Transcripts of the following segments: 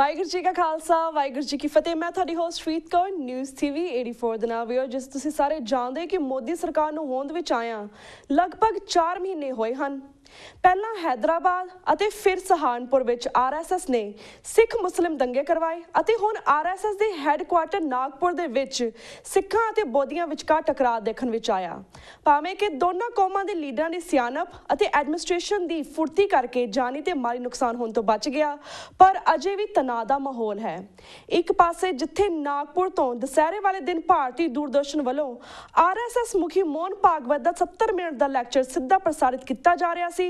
ਵਾਹਿਗੁਰੂ ਜੀ ਕਾ ਖਾਲਸਾ ਵਾਹਿਗੁਰੂ ਜੀ ਕੀ ਫਤਿਹ। ਮੈਂ ਤੁਹਾਡੀ host Farid Kaur news TV 84 ਦੇ ਨਾਲ ਵੀਓ। ਜਿਸ ਤੁਸੀਂ ਸਾਰੇ ਜਾਣਦੇ ਕਿ ਮੋਦੀ ਸਰਕਾਰ ਨੂੰ ਹੋਂਦ ਵਿੱਚ ਆਇਆ ਲਗਭਗ 4 ਮਹੀਨੇ ਹੋਏ ਹਨ। ਪਹਿਲਾਂ ਹੈਦਰਾਬਾਦ ਅਤੇ ਫਿਰ ਸਹਾਰਨਪੁਰ ਵਿੱਚ RSS ਨੇ ਸਿੱਖ ਮੁਸਲਿਮ ਦੰਗੇ ਕਰਵਾਏ ਅਤੇ ਹੁਣ RSS ਦੇ ਹੈੱਡਕੁਆਰਟਰ ਨਾਗਪੁਰ ਦੇ ਵਿੱਚ ਸਿੱਖਾਂ ਅਤੇ ਬੋਧੀਆਂ ਵਿਚਕਾਰ ਟਕਰਾਅ ਦੇਖਣ ਵਿੱਚ ਆਇਆ। ਭਾਵੇਂ ਕਿ ਦੋਨਾਂ ਕੌਮਾਂ ਦੇ ਲੀਡਰਾਂ ਦੀ ਸਿਆਣਪ ਅਤੇ ਐਡਮਿਨਿਸਟ੍ਰੇਸ਼ਨ ਦੀ ਫੁਰਤੀ ਕਰਕੇ ਜਾਨੀ ਤੇ ਮਾਲੀ ਨੁਕਸਾਨ ਹੋਣ ਤੋਂ ਬਚ ਗਿਆ, ਪਰ ਅਜੇ ਵੀ ਤਣਾਅ ਦਾ ਮਾਹੌਲ ਹੈ। ਇੱਕ ਪਾਸੇ ਜਿੱਥੇ ਨਾਗਪੁਰ ਤੋਂ ਦੁਸਹਿਰੇ ਵਾਲੇ ਦਿਨ ਭਾਰਤੀ ਦੂਰਦਰਸ਼ਨ ਵੱਲੋਂ RSS ਮੁਖੀ ਮੋਹਨ ਭਾਗਵਤ ਦਾ 70 ਮਿੰਟ ਦਾ ਲੈਕਚਰ ਸਿੱਧਾ ਪ੍ਰਸਾਰਿਤ ਕੀਤਾ ਜਾ ਰਿਹਾ ਸੀ,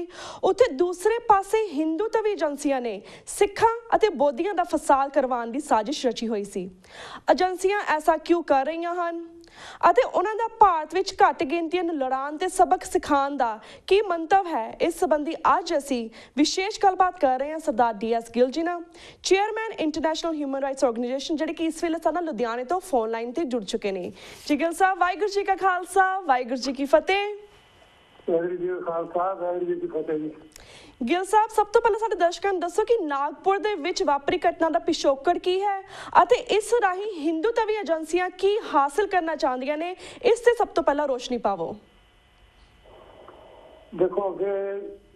ਉੱਥੇ ਦੂਸਰੇ ਪਾਸੇ ਹਿੰਦੂਤਵੀ ਏਜੰਸੀਆਂ ਨੇ ਸਿੱਖਾਂ ਅਤੇ ਬੋਧੀਆਂ ਦਾ ਫਸਾਦ ਕਰਵਾਉਣ ਦੀ ਸਾਜ਼ਿਸ਼ ਰਚੀ ਹੋਈ ਸੀ। ਏਜੰਸੀਆਂ ਐਸਾ ਕਿਉਂ ਕਰ ਰਹੀਆਂ ਹਨ ਅਤੇ ਉਹਨਾਂ ਦਾ ਭਾਰਤ ਵਿੱਚ ਘੱਟ ਗਿਣਤੀਆਂ ਨੂੰ ਲੜਾਉਣ ਤੇ ਸਬਕ ਸਿਖਾਉਣ ਦਾ ਕੀ ਮੰਤਵ ਹੈ, ਇਸ ਸੰਬੰਧੀ ਅੱਜ ਅਸੀਂ ਵਿਸ਼ੇਸ਼ ਗੱਲਬਾਤ ਕਰ ਰਹੇ ਹਾਂ ਸਰਦਾਰ DS ਗਿੱਲ ਜੀ ਨਾਲ, chairman international human rights organisation, ਜਿਹੜੇ ਕਿ ਇਸ ਵੇਲੇ ਸਾਡੇ ਨਾਲ ਲੁਧਿਆਣੇ ਤੋਂ ਫੋਨ ਲਾਈਨ ਤੇ ਜੁੜ ਚੁੱਕੇ ਨੇ। ਜੀ ਗਿੱਲ ਸਾਹਿਬ, ਵਾਹਿਗੁਰੂ ਜੀ ਕਾ ਖਾਲਸਾ ਵਾਹਿਗੁਰੂ ਜੀ ਕੀ ਫਤਿਹ। ਗਿੱਲ ਸਾਹਿਬ, ਸਭ ਤੋਂ ਪਹਿਲਾਂ ਸਾਡੇ ਦਰਸ਼ਕਾਂ ਨੂੰ ਦੱਸੋ ਕਿ ਨਾਗਪੁਰ ਦੇ ਵਿੱਚ ਵਾਪਰੀ ਘਟਨਾ ਦਾ ਪਿਛੋਕੜ ਕੀ ਹੈ ਅਤੇ ਇਸ ਰਾਹੀਂ ਹਿੰਦੂਤਵੀ ਏਜੰਸੀਆਂ ਕੀ ਹਾਸਲ ਕਰਨਾ ਚਾਹੁੰਦੀਆਂ ਨੇ, ਇਸ ਤੇ ਸਭ ਤੋਂ ਪਹਿਲਾਂ ਰੋਸ਼ਨੀ ਪਾਵੋ। ਦੇਖੋ, ਅੱਗੇ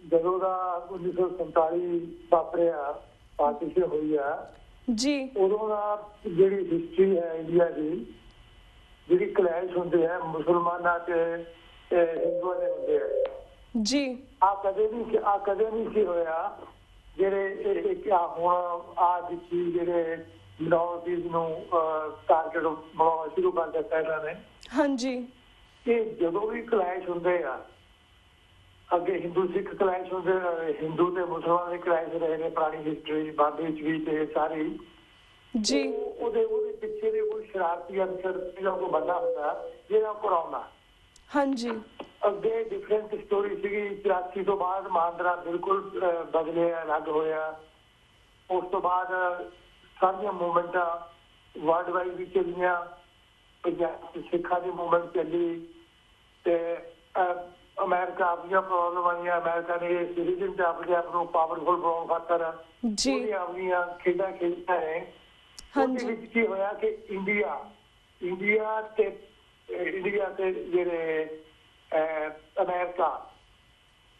ਜਦੋਂ ਦਾ 1947 ਵਾਪਰਿਆ ਪਾਰਟੀਸ਼ਨ ਹੋਈ ਆ ਜੀ, ਉਦੋਂ ਦਾ ਜਿਹੜੀ ਹਿਸਟਰੀ ਹੈ ਇੰਡੀਆ ਦੀ, ਜਿਹੜੀ ਕਲੈਸ਼ ਹੁੰਦੇ ਆ ਮੁਸਲਮਾਨਾਂ ਤੇ ਹਿੰਦੂਆਂ ਦੇ ਹੁੰਦੇ ਆ ਜੀ, ਆ ਕਦੇ ਨਹੀਂ ਸੀ ਹੋਇਆ। ਜਿਹੜੇ ਹੁਣ ਦਿੱਤੀ ਜਿਹੜੇ ਮਿਨੋਰਟੀਜ਼ ਨੂੰ ਟਾਰਗੇਟ ਬਣਾਉਣਾ ਸ਼ੁਰੂ ਕਰ ਦਿੱਤਾ ਇਹਨਾਂ ਨੇ। ਹਾਂਜੀ, ਇਹ ਜਦੋਂ ਵੀ ਕਲੈਸ਼ ਹੁੰਦੇ ਆ, ਅੱਗੇ ਹਿੰਦੂ ਸਿੱਖ ਕਲੈਸ਼ ਹੁੰਦੇ, ਹਿੰਦੂ ਤੇ ਮੁਸਲਮਾਨ ਦੇ ਕਲੈਸ਼ ਰਹੇ ਨੇ ਪੁਰਾਣੀ ਹਿਸਟਰੀ ਬਾਬੇ ਵਿੱਚ ਵੀ ਤੇ ਸਾਰੀ ਜੀ। ਉਹਦੇ ਪਿੱਛੇ ਦੇ ਕੋਈ ਸ਼ਰਾਰਤੀ ਅਨਸਰ ਕੋਈ ਬੰਦਾ ਹੁੰਦਾ ਜਿਹੜਾ ਕਰਾਉਂਦਾ। ਹਾਂਜੀ, ਅੱਗੇ ਡਿਫਰੈਂਟ ਸਟੋਰੀ ਸੀਗੀ। 84 ਤੋਂ ਬਾਅਦ ਮਹਾਂਦਰਾ ਬਿਲਕੁਲ ਬਦਲਿਆ, ਅਲੱਗ ਹੋਇਆ। ਉਸ ਤੋਂ ਬਾਅਦ ਸਾਰੀਆਂ ਮੂਵਮੈਂਟਾਂ ਵਰਲਡ ਵਾਈਡ ਵੀ ਚੱਲੀਆਂ। ਪੰਜਾਬ 'ਚ ਸਿੱਖਾਂ ਦੀ ਮੂਵਮੈਂਟ ਚੱਲੀ ਤੇ ਅਮਰੀਕਾ ਆਪਣੀਆਂ ਪ੍ਰੋਬਲਮ ਆਈਆਂ। ਅਮਰੀਕਾ ਨੇ ਸਿਟੀਜ਼ਨ ਤੇ ਆਪਣੇ ਆਪ ਨੂੰ ਪਾਵਰਫੁਲ ਬਣਾਉਣ ਖਾਤਰ ਆਪਣੀਆਂ ਖੇਡਾਂ ਖੇਡੀਆਂ ਨੇ। ਉਹਦੇ ਵਿੱਚ ਕੀ ਹੋਇਆ ਕਿ ਇੰਡੀਆ ਤੇ ਜਿਹੜੇ ਅਮਰੀਕਾ,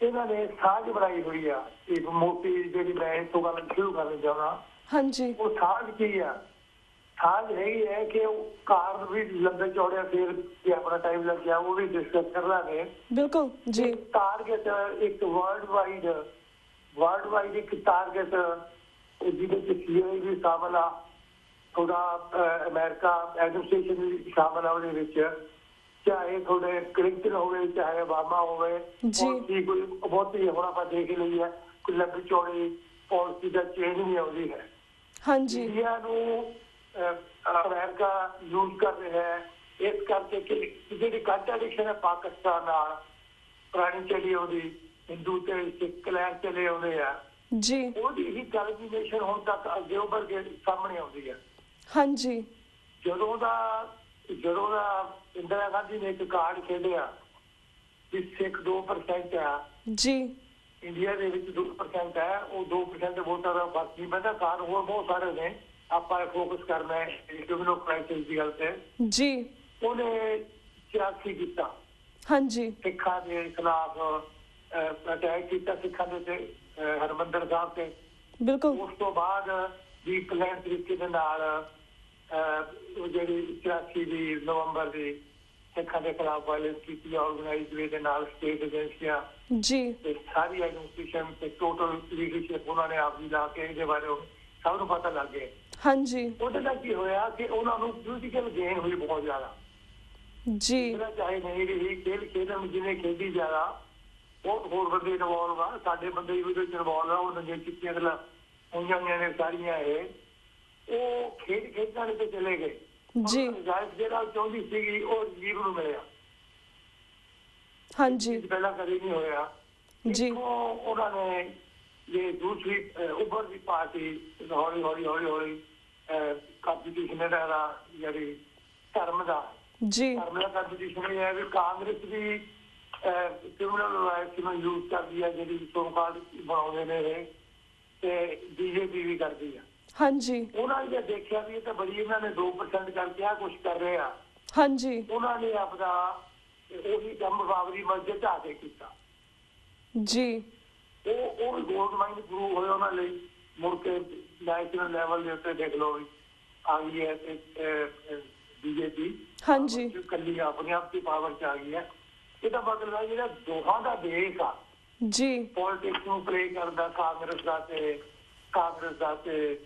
ਇਹਨਾਂ ਨੇ ਸਾਂਝ ਬਣਾਈ ਹੋਈ ਆ। ਇੱਕ ਮੋਟੀ ਜਿਹੜੀ ਮੈਂ ਇੱਥੋਂ ਗੱਲ ਸ਼ੁਰੂ ਕਰਨਾ ਚਾਹੁੰਦਾ। ਹਾਂਜੀ, ਉਹ ਸਾਂਝ ਕੀ ਆ? ਸਾਂਝ ਹੈਗੀ ਹੈ ਕਿ ਉਹ ਕਾਰਨ ਵੀ ਲੰਬੇ ਚੌੜੇ ਫਿਰ ਵੀ ਆਪਣਾ ਟਾਈਮ ਲੱਗ ਗਿਆ, ਉਹ ਵੀ ਡਿਸਕਸ ਕਰ ਲਾਂਗੇ। ਬਿਲਕੁਲ ਜੀ। ਟਾਰਗੇਟ ਇੱਕ ਵਰਲਡ ਵਾਈਡ ਇੱਕ ਟਾਰਗੇਟ ਜਿਹਦੇ ਚ CIA ਵੀ ਸ਼ਾਮਲ ਆ, ਥੋੜਾ ਅਮਰੀਕਾ ਐਡਮਿਨਿਸਟ੍ਰੇਸ਼ਨ ਵੀ ਸ਼ਾਮਲ ਆ ਉਹਦੇ ਵਿੱਚ। ਚਾਹੇ ਤੁਹਾਡੇ ਕਲਿੰਟਨ ਹੋਵੇ, ਚਾਹੇ ਓਬਾਮਾ ਹੋਵੇ, ਕੋਈ ਬਹੁਤੀ ਹੁਣ ਆਪਾਂ ਦੇਖ ਲਈ ਹੈ ਕੋਈ ਲੰਬੀ ਚੌੜੀ ਪਾਲਿਸੀ ਦਾ ਚੇਂਜ ਨਹੀਂ ਆਉਂਦੀ ਹੈ। ਹਾਂਜੀ, ਇੰਡੀਆ ਨੂੰ ਅਮਰੀਕਾ ਯੂਜ਼ ਕਰ ਰਿਹਾ ਹੈ ਇਸ ਕਰਕੇ ਕਿ ਜਿਹੜੀ ਕੰਟਰਡਿਕਸ਼ਨ ਹੈ ਪਾਕਿਸਤਾਨ ਨਾਲ ਪੁਰਾਣੀ ਚੱਲੀ ਆਉਂਦੀ, ਹਿੰਦੂ ਤੇ ਸਿੱਖ ਕਲੈਸ਼ ਚੱਲੇ ਆਉਂਦੇ ਆ ਜੀ, ਉਹਦੀ ਹੀ ਕਲਮੀਨੇਸ਼ਨ ਹੁਣ ਤੱਕ ਅੱਗੇ ਉੱਭਰ ਕੇ ਸਾਹਮਣੇ ਆਉਂਦੀ ਹੈ। ਹਾਂਜੀ, ਜਦੋਂ ਦਾ ਇੰਦਰਾ ਗਾਂਧੀ ਨੇ ਇੱਕ ਕਾਰਡ ਖੇਡਿਆ ਕਿ ਸਿੱਖ 2% ਆ ਜੀ, ਇੰਡੀਆ ਦੇ ਵਿੱਚ 2% ਹੈ, ਉਹ 2% ਵੋਟਾਂ ਦਾ ਫਰਕ ਨਹੀਂ ਪੈਂਦਾ। ਕਾਰਨ ਹੋਰ ਬਹੁਤ ਸਾਰੇ ਨੇ, ਆਪਾਂ ਫੋਕਸ ਕਰਨਾ ਹੈ ਕ੍ਰਿਮੀਨਲ ਕ੍ਰਾਈਸਿਸ ਦੀ ਗੱਲ ਤੇ ਜੀ। ਉਹਨੇ 84 ਕੀਤਾ। ਹਾਂਜੀ, ਸਿੱਖਾਂ ਦੇ ਖਿਲਾਫ ਅਟੈਕ ਕੀਤਾ, ਸਿੱਖਾਂ ਦੇ ਤੇ ਹਰਿਮੰਦਰ ਸਾਹਿਬ ਤੇ। ਬਿਲਕੁਲ। ਉਸ ਤੋਂ ਬਾਅਦ ਵੀ ਪਲਾਨ ਤਰੀਕੇ ਦੇ ਨਾਲ ਜਿਹੜੀ 84 ਦੀ ਨਵੰਬਰ ਦੀ ਸਿੱਖਾਂ ਦੇ ਖਿਲਾਫ ਵਾਇਲੈਂਸ ਕੀਤੀ, ਆਰਗੇਨਾਈਜ਼ਡ ਵੇ ਦੇ ਨਾਲ ਸਟੇਟ ਏਜੰਸੀਆਂ ਜੀ ਤੇ ਸਾਰੀ ਐਡਮਿਨਿਸਟ੍ਰੇਸ਼ਨ ਤੇ ਟੋਟਲ ਲੀਡਰਸ਼ਿਪ ਉਹਨਾਂ ਨੇ ਆਪ ਜੀ ਲਾ ਕੇ ਇਹਦੇ ਬਾਰੇ ਸਭ ਨੂੰ ਪਤਾ ਲੱਗ ਗਿਆ। ਹਾਂਜੀ, ਉਹਦੇ ਨਾਲ ਕੀ ਹੋਇਆ ਕਿ ਉਹਨਾਂ ਨੂੰ ਪੋਲੀਟੀਕਲ ਗੇਨ ਹੋਈ ਬਹੁਤ ਜ਼ਿਆਦਾ ਜੀ। ਚਾਹੇ ਨਹੀਂ ਰਹੀ ਖੇਡਣ ਜਿਹਨੇ ਖੇਡੀ ਜ਼ਿਆਦਾ, ਬਹੁਤ ਹੋਰ ਬੰਦੇ ਇਨਵੋਲਵ ਆ, ਸਾਡੇ ਬੰਦੇ ਵੀ ਉਹਦੇ ਚ ਇਨਵੋਲਵ ਆ। ਉਹਨਾਂ ਦੀਆਂ ਚਿੱਟੀਆਂ ਗੱਲਾਂ ਹੋਈਆਂ ਨੇ ਸਾਰੀਆਂ, ਉਹ ਖੇਡਾਂ ਤੇ ਚਲੇ ਗਏ ਜੀ। ਜਿਹੜਾ ਚਾਹੁੰਦੀ ਸੀਗੀ ਉਹ ਜੀਵ ਨੂੰ ਮਿਲਿਆ। ਹਾਂਜੀ, ਪਹਿਲਾਂ ਕਦੇ ਨਹੀਂ ਹੋਇਆ ਜੀ। ਉਹਨਾਂ ਨੇ ਜੇ ਦੂਸਰੀ ਉੱਭਰਦੀ ਪਾਰਟੀ ਹੌਲੀ ਕੰਪੀਟੀਸ਼ਨ ਦਾ ਜਿਹੜੀ ਧਰਮ ਦਾ ਕੰਪੀਟੀਸ਼ਨ ਇਹ ਹੈ ਵੀ ਕਾਂਗਰਸ ਵੀ ਕ੍ਰਿਮੀਨਲ ਰਾਈਟਸ ਨੂੰ ਯੂਜ਼ ਕਰਦੀ ਹੈ, ਜਿਹੜੀ ਸੋ ਕਾਲ ਬਣਾਉਂਦੇ ਨੇ ਇਹ, ਤੇ BJP ਵੀ ਕਰਦੀ ਆ। ਹਾਂਜੀ ਉਹਨਾਂ ਨੇ ਦੇਖਿਆ ਵੀ ਇਹ ਤਾਂ ਬੜੀ ਇਹਨਾਂ ਨੇ 2% ਕਰਕੇ ਆ ਕੁਝ ਕਰ ਰਹੇ ਆ। ਹਾਂਜੀ ਉਹਨਾਂ ਨੇ ਆਪਦਾ ਉਹੀ ਕੰਮ ਬਾਬਰੀ ਮਸਜਿਦ ਆ ਕੇ ਕੀਤਾ ਜੀ। ਉਹ ਵੀ ਗੋਲਡ ਮਾਈਨ ਪ੍ਰੂਵ ਹੋਏ ਉਹਨਾਂ ਲਈ। ਮੁੜ ਕੇ ਨੈਸ਼ਨਲ ਲੈਵਲ ਦੇ ਉੱਤੇ ਦੇਖ ਲਓ ਵੀ ਆ ਗਈ ਹੈ ਬੀਜੇਪੀ। ਹਾਂਜੀ ਇਕੱਲੀ ਆਪਣੇ ਆਪ ਦੀ ਪਾਵਰ 'ਚ ਆ ਗਈ ਹੈ। ਇਹਦਾ ਮਤਲਬ ਹੈ ਜਿਹੜਾ ਦੋਹਾਂ ਦਾ ਦੇਸ਼ ਆ ਜੀ ਪੋਲਿਟਿਕਸ ਨੂੰ ਪਲੇ ਕਰਦਾ, ਕਾਂਗਰਸ ਦਾ ਤੇ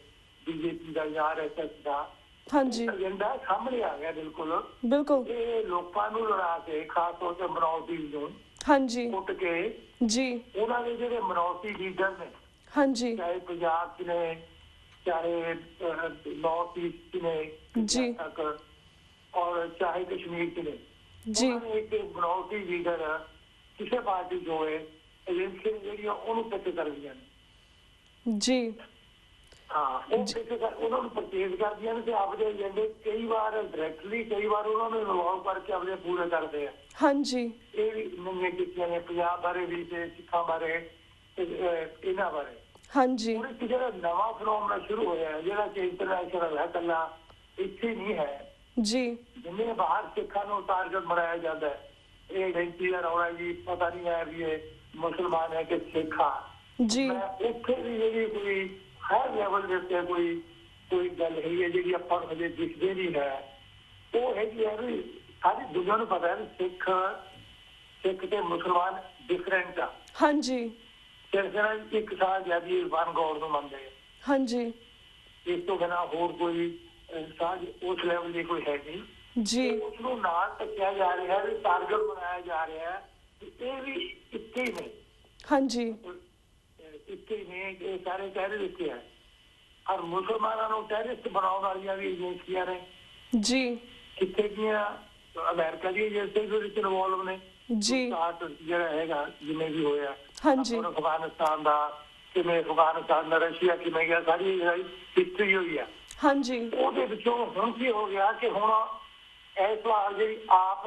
ਬੀਜੇਪੀ ਦਾ ਜਾਂ RSS ਦਾ ਹਾਂਜੀ ਏਜੰਡਾ ਸਾਹਮਣੇ ਆ ਗਿਆ ਬਿਲਕੁਲ। ਬਿਲਕੁਲ ਇਹ ਲੋਕਾਂ ਨੂੰ ਲੜਾ ਕੇ ਖਾਸ ਤੌਰ ਤੇ ਮਿਨੋਰਟੀ ਨੂੰ ਹਾਂਜੀ ਉੱਟ ਕੇ ਜੀ ਉਹਨਾਂ ਦੇ ਜਿਹੜੇ ਮਿਨੋਰਟੀ ਲੀਡਰ ਨੇ ਹਾਂਜੀ ਚਾਹੇ ਪੰਜਾਬ 'ਚ ਨੇ ਚਾਹੇ ਨੌਰਥ ਈਸਟ 'ਚ ਨੇ ਜੀ ਤੱਕ ਔਰ ਚਾਹੇ ਕਸ਼ਮੀਰ 'ਚ ਨੇ ਜੀ ਇੱਕ ਮਿਨੋਰਟੀ ਲੀਡਰ ਕਿਸੇ ਪਾਰਟੀ 'ਚ ਹੋਏ ਏਜੰਸੀਆਂ ਜਿਹੜੀਆਂ ਉਹਨੂੰ ਪਿੱਛੇ ਕਰਦੀਆਂ ਨੇ। ਜੀ ਹਾਂ ਉਹ ਪਿੱਛੇ ਉਹਨਾਂ ਨੂੰ ਪਰਚੇਜ਼ ਕਰਦੀਆਂ ਨੇ ਤੇ ਆਪਦੇ ਏਜੰਡੇ ਕਈ ਵਾਰ ਡਾਇਰੈਕਟਲੀ ਕਈ ਵਾਰ ਉਹਨਾਂ ਨੂੰ ਇਨਵੋਲਵ ਕਰਕੇ ਆਪਣੇ ਪੂਰੇ ਕਰਦੇ ਆ। ਹਾਂਜੀ ਇਹ ਵੀ ਨਵੀਆਂ ਕੀਤੀਆਂ ਨੇ ਪੰਜਾਬ ਬਾਰੇ ਵੀ ਤੇ ਸਿੱਖਾਂ ਬਾਰੇ ਇਹਨਾਂ ਬਾਰੇ। ਹਾਂਜੀ ਹੁਣ ਇੱਕ ਜਿਹੜਾ ਨਵਾਂ ਫਨੋਮਨਾ ਸ਼ੁਰੂ ਹੋਇਆ ਜਿਹੜਾ ਕਿ ਇੰਟਰਨੈਸ਼ਨਲ ਹੈ, ਇਕੱਲਾ ਇੱਥੇ ਨਹੀਂ ਹੈ ਜੀ। ਜਿੰਨੇ ਬਾਹਰ ਸਿੱਖਾਂ ਨੂੰ ਟਾਰਗੇਟ ਬਣਾਇਆ ਜਾਂਦਾ ਹੈ ਇਹ ਆਇਡੈਂਟੀ ਦਾ ਰੌਲਾ ਜੀ ਪਤਾ ਨਹੀਂ ਹੈ ਵੀ ਇਹ ਮੁਸਲਮਾਨ ਹੈ ਕਿ ਸਿੱਖ ਆ ਜੀ। ਉੱਥੇ ਵੀ ਜਿਹੜੀ ਕੋਈ ਹਰ ਲੈਵਲ ਦੇ ਉੱਤੇ ਕੋਈ ਗੱਲ ਹੈਗੀ ਹੈ ਜਿਹੜੀ ਆਪਾਂ ਨੂੰ ਹਜੇ ਦਿਖਦੇ ਨਹੀਂ ਹੈ। ਉਹ ਹੈਗੀ ਹੈ ਵੀ ਸਾਰੀ ਦੁਨੀਆ ਨੂੰ ਪਤਾ ਹੈ ਵੀ ਸਿੱਖ ਤੇ ਮੁਸਲਮਾਨ ਡਿਫਰੈਂਟ ਆ। ਹਾਂਜੀ ਸਿਰਫ ਇੱਕ ਸਾਲ ਜਿਆਦੀ ਵਨ ਗੌਡ ਨੂੰ ਮੰਨਦੇ ਆ। ਹਾਂਜੀ ਇਸ ਤੋਂ ਬਿਨਾਂ ਹੋਰ ਕੋਈ ਸਾਜ ਉਸ ਲੈਵਲ ਦੀ ਕੋਈ ਹੈ ਨਹੀਂ ਜੀ। ਉਸ ਨੂੰ ਨਾਲ ਤੱਕਿਆ ਜਾ ਰਿਹਾ ਹੈ, ਟਾਰਗੇਟ ਬਣਾਇਆ ਜਾ ਰਿਹਾ ਹੈ। ਇਹ ਵੀ ਇੱਥੇ ਹੀ ਨੇ। ਹਾਂਜੀ ਇੱਥੇ ਹੀ ਨੇ ਇਹ ਸਾਰੇ ਟੈਰਰਿਸਟ ਇੱਥੇ ਹੈ ਔਰ ਮੁਸਲਮਾਨਾਂ ਨੂੰ ਟੈਰਰਿਸਟ ਬਣਾਉਣ ਵਾਲੀਆਂ ਵੀ ਏਜੰਸੀਆਂ ਨੇ ਜੀ। ਕਿੱਥੇ ਦੀਆਂ ਅਮਰੀਕਾ ਦੀ ਏਜੰਸੀਆਂ ਦੇ ਵਿੱਚ ਇਨਵੋਲਵ ਨੇ ਜੀ। ਜਿਹੜਾ ਹੈਗਾ ਜਿਵੇਂ ਵੀ ਹੋਇਆ ਅਫਗਾਨਿਸਤਾਨ ਦਾ ਕਿਵੇਂ ਅਫਗਾਨਿਸਤਾਨ ਦਾ ਰਸ਼ੀਆ ਕਿਵੇਂ ਗਿਆ ਸਾਰੀ ਹਿਸਟਰੀ ਹੋਈ ਆ। ਹਾਂਜੀ ਉਹਦੇ ਵਿੱਚੋਂ ਹੁਣ ਕੀ ਹੋ ਗਿਆ ਕਿ ਹੁਣ ਇਸ ਵਾਰ ਜਿਹੜੀ ਆਪ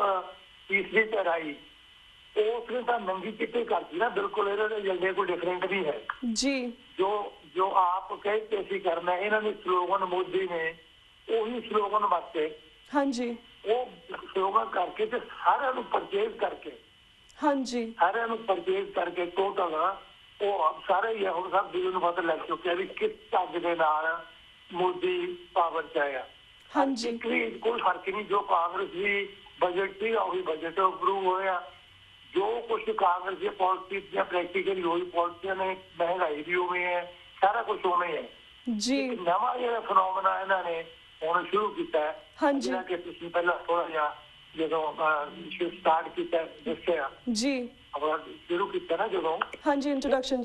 ਤੀਸਰੀ ਧਿਰ ਆਈ ਉਸਨੇ ਤਾਂ ਨੰਗੀ ਚਿੱਟੀ ਕਰਦੀ ਨਾ ਬਿਲਕੁਲ। ਇਹਨਾਂ ਦੇ ਏਜੰਡੇ ਕੋਈ ਡਿਫਰੈਂਟ ਨਹੀਂ ਹੈ ਜੀ। ਜੋ ਆਪ ਕਹਿੰਦੇ ਸੀ ਕਰਨਾ ਇਹਨਾਂ ਨੇ ਸਲੋਗਨ ਮੋਦੀ ਨੇ ਉਹੀ ਸਲੋਗਨ ਵਰਤੇ। ਹਾਂਜੀ ਉਹ ਸਲੋਗਨ ਕਰਕੇ ਤੇ ਸਾਰਿਆਂ ਨੂੰ ਪਰਚੇਜ਼ ਕਰਕੇ ਹਾਂਜੀ ਸਾਰਿਆਂ ਨੂੰ ਪਰਚੇਜ਼ ਕਰਕੇ ਟੋਟਲ ਉਹ ਸਾਰੇ ਹੀ ਹੁਣ ਸਭ ਦਿਲ ਨੂੰ ਪਤਾ ਲੱਗ ਚੁੱਕਿਆ ਵੀ ਕਿਸ ਢੰਗ ਦੇ ਨਾਲ ਮੋਦੀ ਪਾਵਰ 'ਚ ਆਇਆ। ਹਾਂਜੀ ਕੋਈ ਫਰਕ ਨਹੀਂ। ਜੋ ਕਾਂਗਰਸ ਦੀ ਬਜਟ ਸੀ ਉਹੀ ਬਜਟ ਅਪਰੂਵ ਹੋਇਆ। ਜੋ ਕੁਛ ਕਾਂਗਰਸ ਦੀ ਪਾਲਿਸੀ ਦੀਆਂ ਪ੍ਰੈਕਟੀਕਲੀ ਹੋਈ ਪਾਲਿਸੀਆਂ ਨੇ ਮਹਿੰਗਾਈ ਵੀ ਉਵੇਂ ਹੈ ਸਾਰਾ ਕੁਛ ਉਵੇਂ ਹੈ ਜੀ। ਨਵਾਂ ਜਿਹੜਾ ਫਨੋਮਨਾ ਇਹਨਾਂ ਨੇ ਹੁਣ ਸ਼ੁਰੂ ਕੀਤਾ ਹੈ ਜਿਹੜਾ ਕਿ ਤੁਸੀਂ ਪਹਿਲਾਂ ਥੋੜਾ ਜਿਹਾ ਜਦੋਂ ਸਟਾਰਟ ਕੀਤਾ ਦੱਸਿਆ ਜੀ ਆਪਣਾ ਸ਼ੁਰੂ ਕੀਤਾ ਨਾ ਜਦੋਂ ਹਾਂਜੀ ਇੰਟਰੋਡਕਸ਼ਨ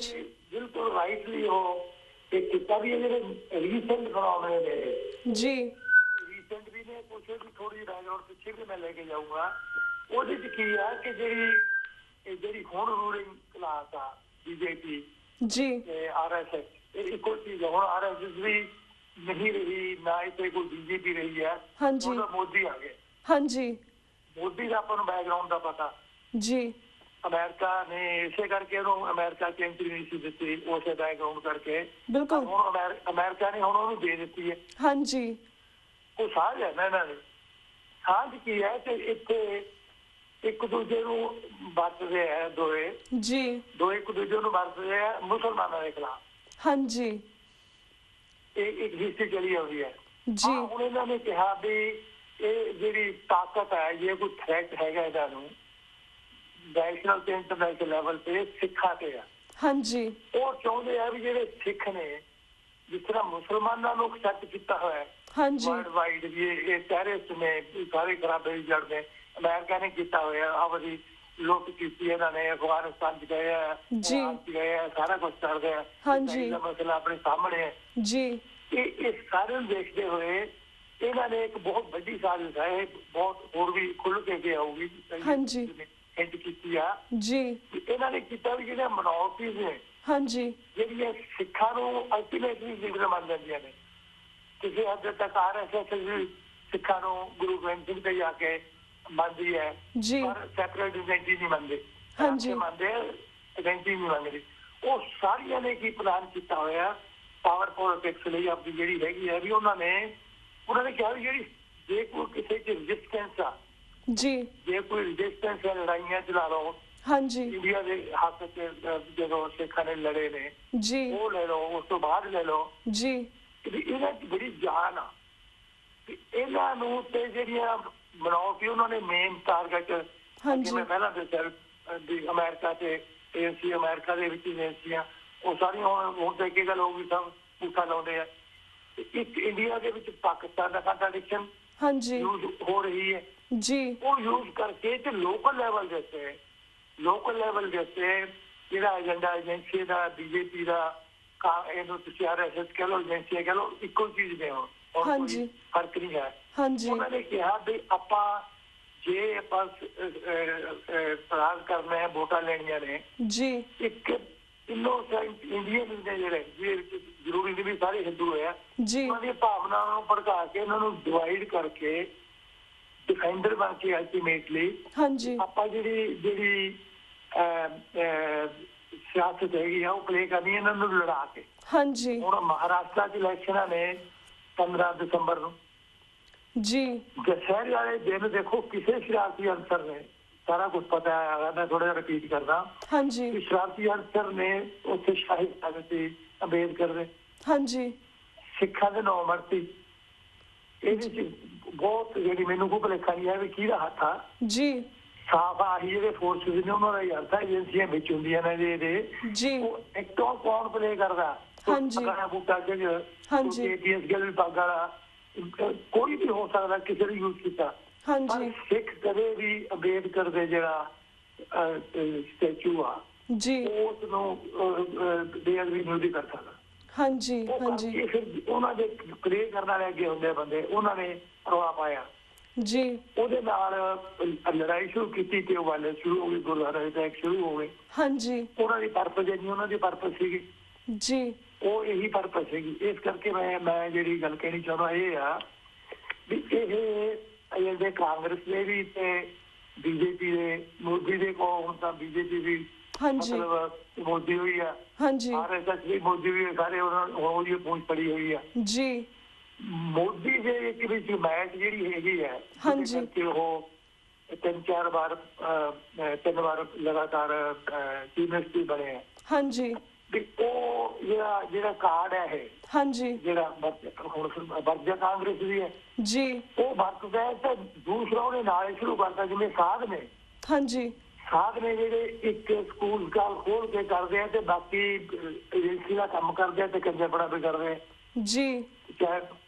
ਬਿਲਕੁਲ ਰਾਈਟਲੀ ਉਹ ਇੱਕ ਕੀਤਾ ਵੀ ਇਹ ਜਿਹੜੇ ਰੀਸੈਂਟ ਫਨੋਮਨੇ ਨੇ ਜੀ। ਰੀਸੈਂਟ ਵੀ ਨੇ ਕੁਛ ਵੀ ਥੋੜੀ ਬੈਕਗਰਾਉਂਡ ਪਿੱਛੇ ਵੀ ਮੈਂ ਲੈ ਕੇ ਜਾਊਂਗਾ। ਉਹਦੇ 'ਚ ਕੀ ਆ ਕਿ ਜਿਹੜੀ ਹੁਣ ਰੂਲਿੰਗ ਕਲਾਸ ਆ ਬੀਜੇਪੀ ਜੀ ਤੇ RSS ਇਹ ਇੱਕੋ ਚੀਜ਼ ਹੁਣ RSS ਵੀ ਨਹੀਂ ਰਹੀ ਨਾ ਇੱਥੇ ਕੋਈ BJP ਰਹੀ ਹੈ। ਹਾਂਜੀ ਮੋਦੀ ਆ ਗਏ। ਹਾਂਜੀ ਮੋਦੀ ਦਾ ਆਪਾਂ ਨੂੰ ਬੈਕਗਰਾਉਂਡ ਦਾ ਪਤਾ ਜੀ। ਅਮਰੀਕਾ ਨੇ ਇਸੇ ਕਰਕੇ ਉਹਨੂੰ ਅਮਰੀਕਾ 'ਚ ਐਂਟਰੀ ਨਹੀਂ ਸੀ ਦਿੱਤੀ ਉਸੇ ਬੈਕਗਰਾਉਂਡ ਕਰਕੇ। ਬਿਲਕੁਲ ਹੁਣ ਅਮਰੀਕਾ ਨੇ ਹੁਣ ਉਹਨੂੰ ਦੇ ਦਿੱਤੀ ਹੈ। ਹਾਂਜੀ ਉਹ ਸਾਂਝ ਹੈ ਨਾ ਇਹਨਾਂ ਦੀ। ਸਾਂਝ ਕੀ ਹੈ ਕਿ ਇੱਥੇ ਇੱਕ ਦੂਜੇ ਨੂੰ ਵਰਤਦੇ ਹੈ ਦੋਏ ਜੀ। ਦੋ ਇੱਕ ਦੂਜੇ ਨੂੰ ਵਰਤਦੇ ਹੈ ਮੁਸਲਮਾਨਾਂ ਦੇ ਖਿਲਾਫ। ਹਾਂਜੀ ਇਹ ਇੱਕ ਹਿਸਟਰੀ ਚਲੀ ਆਉਂਦੀ ਹੈ ਜੀ। ਹੁਣ ਇਹਨਾਂ ਨੇ ਕਿਹਾ ਵੀ ਇਹ ਜਿਹੜੀ ਤਾਕਤ ਹੈ ਜੇ ਕੋਈ ਥ੍ਰੈਟ ਹੈਗਾ ਇਹਨਾਂ ਨੂੰ ਨੈਸ਼ਨਲ ਤੇ ਇੰਟਰਨੈਸ਼ਨਲ ਲੈਵਲ ਤੇ ਸਿੱਖਾਂ ਤੇ ਆ। ਹਾਂਜੀ ਉਹ ਚਾਹੁੰਦੇ ਆ ਵੀ ਜਿਹੜੇ ਸਿੱਖ ਨੇ ਜਿਸ ਤਰ੍ਹਾਂ ਮੁਸਲਮਾਨਾਂ ਨੂੰ ਐਕਸੈਪਟ ਕੀਤਾ ਹੋਇਆ ਵਰਲਡ ਵਾਈਡ ਵੀ ਇਹ ਟੈਰਰਿਸਟ ਨੇ ਸਾਰੇ ਖਰਾਬੇ ਵੀ ਜੜਦੇ ਅਮਰੀਕਾ ਨੇ ਕੀਤਾ ਹੋਇਆ ਆਪਦੀ ਲੁੱਟ ਕੀਤੀ ਇਹਨਾਂ ਨੇ ਅਫਗਾਨਿਸਤਾਨ 'ਚ ਗਏ ਆ ਗਏ ਆ ਸਾਰਾ ਕੁਛ ਕਰਦੇ ਆ। ਹਾਂਜੀ ਮਸਲਾ ਆਪਣੇ ਸਾਹਮਣੇ ਹੈ ਜੀ। ਇਹ ਸਾਰੇ ਨੂੰ ਦੇਖਦੇ ਹੋਏ ਇਹਨਾਂ ਨੇ ਇੱਕ ਬਹੁਤ ਵੱਡੀ ਸਾਜ਼ਿਸ਼ ਹੈ ਬਹੁਤ ਹੋਰ ਵੀ ਖੁੱਲ੍ਹ ਕੇ ਅੱਗੇ ਆਊਗੀ ਹਿੰਟ ਕੀਤੀ ਆ ਜੀ। ਇਹਨਾਂ ਨੇ ਕੀਤਾ ਵੀ ਜਿਹੜੀਆਂ ਮਿਨੋਰਟੀਜ਼ ਨੇ ਹਾਂਜੀ ਜਿਹੜੀਆਂ ਸਿੱਖਾਂ ਨੂੰ ਅਲਟੀਮੇਟਲੀ ਲੀਡਰ ਮੰਨ ਜਾਂਦੀਆਂ ਨੇ। ਕਿਸੇ ਹੱਦ ਤੱਕ RSS ਵੀ ਸਿੱਖਾਂ ਨੂੰ ਗੁਰੂ ਗ੍ਰੰਥ ਸਿੰਘ ਤੇ ਜਾ ਕੇ ਮੰਨਦੀ ਹੈ ਪਰ ਸੈਪਰੇਟ ਆਇਡੈਂਟੀ ਨਹੀਂ ਮੰਨਦੇ। ਹਾਂਜੀ ਮੰਨਦੇ ਆਇਡੈਂਟੀ ਨਹੀਂ ਮੰਨਦੇ। ਉਹ ਸਾਰੀਆਂ ਨੇ ਕੀ ਪਲਾਨ ਕੀਤਾ ਹੋਇਆ ਪਾਵਰ ਪੋਲਿਟਿਕਸ ਲਈ ਆਪਣੀ ਜਿਹੜੀ ਹੈਗੀ ਹੈ ਵੀ ਉਹਨਾਂ ਨੇ ਕਿਹਾ ਵੀ ਜਿਹੜੀ ਜੇ ਕੋਈ ਕਿਸੇ 'ਚ ਰਜਿਸਟੈਂਸ ਆ ਜੀ, ਜੇ ਕੋਈ ਰਜਿਸਟੈਂਸ ਹੈ ਲੜਾਈਆਂ 'ਚ ਲਾ ਲਓ ਹਾਂਜੀ ਇੰਡੀਆ ਦੇ ਹੱਕ 'ਚ ਜਦੋਂ ਸਿੱਖਾਂ ਨੇ ਲੜੇ ਨੇ ਜੀ, ਉਹ ਲੈ ਲਓ, ਉਸ ਤੋਂ ਬਾਅਦ ਲੈ ਲਓ ਜੀ, ਵੀ ਇਹਨਾਂ 'ਚ ਬੜੀ ਜਾਨ ਆ ਤੇ ਇਹਨਾਂ ਨੂੰ ਤੇ ਜਿਹੜੀਆਂ ਬਣਾਓ ਕਿ ਉਹਨਾਂ ਨੇ ਮੇਨ ਟਾਰਗੇਟ ਜਿਵੇਂ ਪਹਿਲਾਂ ਦੱਸਿਆ ਵੀ ਅਮਰੀਕਾ ਤੇ ਏਜੰਸੀ ਅਮਰੀਕਾ ਦੇ ਵਿੱਚ ਏਜੰਸੀਆਂ ਉਹ ਸਾਰੀਆਂ ਹੁਣ ਤਾਂ ਇੱਕ ਗੱਲ ਹੋ ਗਈ ਸਭ ਪੁੱਠਾ ਲਾਉਂਦੇ ਆ ਇੱਕ ਇੰਡੀਆ ਦੇ ਵਿੱਚ ਪਾਕਿਸਤਾਨ ਦਾ ਕੰਟਰਡਿਕਸ਼ਨ ਹਾਂਜੀ ਯੂਜ਼ ਹੋ ਰਹੀ ਹੈ ਜੀ, ਉਹ ਯੂਜ਼ ਕਰਕੇ ਤੇ ਲੋਕਲ ਲੈਵਲ ਦੇ ਉੱਤੇ ਜਿਹੜਾ ਏਜੰਡਾ ਏਜੰਸੀ ਦਾ ਬੀਜੇਪੀ ਦਾ ਇਹਨੂੰ ਤੁਸੀਂ RSS ਕਹਿ ਲਓ ਏਜੰਸੀਆਂ ਕਹਿ ਲਓ ਇੱਕੋ ਚੀਜ਼ ਨੇ ਹੁਣ ਕੋਈ ਫਰਕ ਨਹੀਂ ਹੈ। ਉਹਨਾਂ ਨੇ ਕਿਹਾ ਵੀ ਆਪਾਂ ਜੇ ਆਪਾਂ ਪ੍ਰਾਗ ਕਰਨਾ ਹੈ ਵੋਟਾਂ ਲੈਣੀਆਂ ਨੇ ਜੀ ਇੱਕ ਇਨੋਸੈਂਟ ਇੰਡੀਅਨ ਨੇ ਜਿਹੜੇ ਜ਼ਰੂਰੀ ਨਹੀਂ ਵੀ ਸਾਰੇ ਹਿੰਦੂ ਹੈ ਉਹਨਾਂ ਦੀ ਭਾਵਨਾ ਨੂੰ ਭੜਕਾ ਕੇ ਉਹਨਾਂ ਨੂੰ ਡਿਵਾਈਡ ਕਰਕੇ ਡਿਫੈਂਡਰ ਬਣ ਕੇ ਅਲਟੀਮੇਟਲੀ ਆਪਾਂ ਜਿਹੜੀ ਸਿਆਸਤ ਹੈਗੀ ਆ ਉਹ ਪਲੇ ਕਰਨੀ ਇਹਨਾਂ ਨੂੰ ਲੜਾ ਕੇ ਹੁਣ ਮਹਾਰਾਸ਼ਟਰ 'ਚ ਇਲੈਕਸ਼ਨਾਂ ਨੇ 15 ਦਸੰਬਰ ਨੂੰ ਜੀ ਦੁਸਹਿਰੇ ਵਾਲੇ ਦਿਨ ਦੇਖੋ ਕਿਸੇ ਸ਼ਰਾਰਤੀ ਅਨਸਰ ਨੇ ਸਾਰਾ ਕੁਝ ਪਤਾ ਹੈ ਮੈਂ ਥੋੜਾ ਜਿਹਾ ਰਿਪੀਟ ਕਰਦਾ ਸ਼ਰਾਰਤੀ ਅਨਸਰ ਨੇ ਉੱਥੇ ਸ਼ਾਹਿਦ ਸਾਹਿਬ ਤੇ ਅੰਬੇਦਕਰ ਦੇ ਸਿੱਖਾਂ ਦੇ ਨਾਮ ਵਰਤੀ ਇਹਦੇ 'ਚ ਬਹੁਤ ਜਿਹੜੀ ਮੈਨੂੰ ਕੋਈ ਭੁਲੇਖਾ ਨਹੀਂ ਹੈ ਵੀ ਕਿਹਦਾ ਹੱਥ ਆ ਜੀ ਸਾਫ ਆਹੀ ਜਿਹੜੇ ਫੋਰਸਿਸ ਨੇ ਉਹਨਾਂ ਦਾ ਹੀ ਹੱਥ ਆ ਏਜੰਸੀਆਂ ਵਿੱਚ ਹੁੰਦੀਆਂ ਨੇ ਇਹਦੇ ਉਹ ਇੱਕੋ ਕੌਣ ਪਲੇ ਕਰਦਾ ਬੂਟਾ KPS ਗਿੱਲ ਵਿਭਾਗ ਵਾਲਾ ਕੋਈ ਵੀ ਹੋ ਸਕਦਾ ਕਿਸੇ ਨੇ ਯੂਜ਼ ਕੀਤਾ ਪਰ ਸਿੱਖ ਕਦੇ ਵੀ ਅੰਬੇਦਕਰ ਦੇ ਜਿਹੜਾ ਸਟੈਚੂ ਆ ਉਸ ਨੂੰ ਬੇਅਦਬੀ ਨਹੀਂ ਕਰ ਸਕਦਾ ਫਿਰ ਉਹਨਾਂ ਦੇ ਪ੍ਰੇ ਕਰਨ ਵਾਲੇ ਅੱਗੇ ਹੁੰਦੇ ਬੰਦੇ ਉਹਨਾਂ ਨੇ ਰੌਲਾ ਪਾਇਆ ਜੀ ਉਹਦੇ ਨਾਲ ਲੜਾਈ ਸ਼ੁਰੂ ਕੀਤੀ ਤੇ ਉਹ ਵਾਲੇ ਸ਼ੁਰੂ ਹੋ ਗਏ ਗੁਰਦੁਆਰਾ ਅਟੈਕ ਸ਼ੁਰੂ ਹੋ ਗਏ ਉਹਨਾਂ ਦੀ ਪਰਪਸ ਨਹੀਂ ਉਹਨਾਂ ਦੀ ਪਰਪਸ ਸੀਗੀ ਜੀ ਉਹ ਇਹੀ ਪਰਪਸ ਸੀਗੀ ਇਸ ਕਰਕੇ ਮੈਂ ਜਿਹੜੀ ਗੱਲ ਕਹਿਣੀ ਚਾਹੁੰਦਾ ਇਹ ਆ ਵੀ ਇਹ ਜਿਹੜੇ ਕਾਂਗਰਸ ਦੇ ਵੀ ਤੇ ਬੀਜੇਪੀ ਦੇ ਮੋਦੀ ਦੇ ਕੋਲ ਹੁਣ ਤਾਂ ਬੀਜੇਪੀ ਵੀ ਮਤਲਬ ਮੋਦੀ ਹੋਈ ਆ RSS ਵੀ ਮੋਦੀ ਵੀ ਸਾਰੇ ਉਹਨਾਂ ਦੀ ਪੂੰਛ ਪੜੀ ਹੋਈ ਆ ਜੀ ਮੋਦੀ ਦੇ ਇੱਕ ਵਿੱਚ ਮੈਚ ਜਿਹੜੀ ਹੈਗੀ ਹੈ ਕਿ ਉਹ ਤਿੰਨ ਵਾਰ ਲਗਾਤਾਰ ਚੀਫ ਮਿਨਿਸਟਰ ਬਣੇ ਆ ਵੀ ਉਹ ਜਿਹੜਾ ਕਾਰਡ ਹੈ ਇਹ ਜਿਹੜਾ ਹੁਣ ਵਰਜਾ ਕਾਂਗਰਸ ਦੀ ਹੈ ਜੀ ਉਹ ਵਰਤਦਾ ਹੈ ਤੇ ਦੂਸਰਾ ਉਹਨੇ ਨਾਲ ਸ਼ੁਰੂ ਕਰਤਾ ਜਿਵੇਂ ਸਾਧ ਨੇ ਜਿਹੜੇ ਇੱਕ ਸਕੂਲ ਖੋਲ ਕੇ ਕਰਦੇ ਆ ਤੇ ਬਾਕੀ ਏਜੰਸੀ ਦਾ ਕੰਮ ਕਰਦੇ ਆ ਤੇ ਕੰਜਰਪੜਾ ਵੀ ਕਰਦੇ ਆ ਜੀ ਚਾਹੇ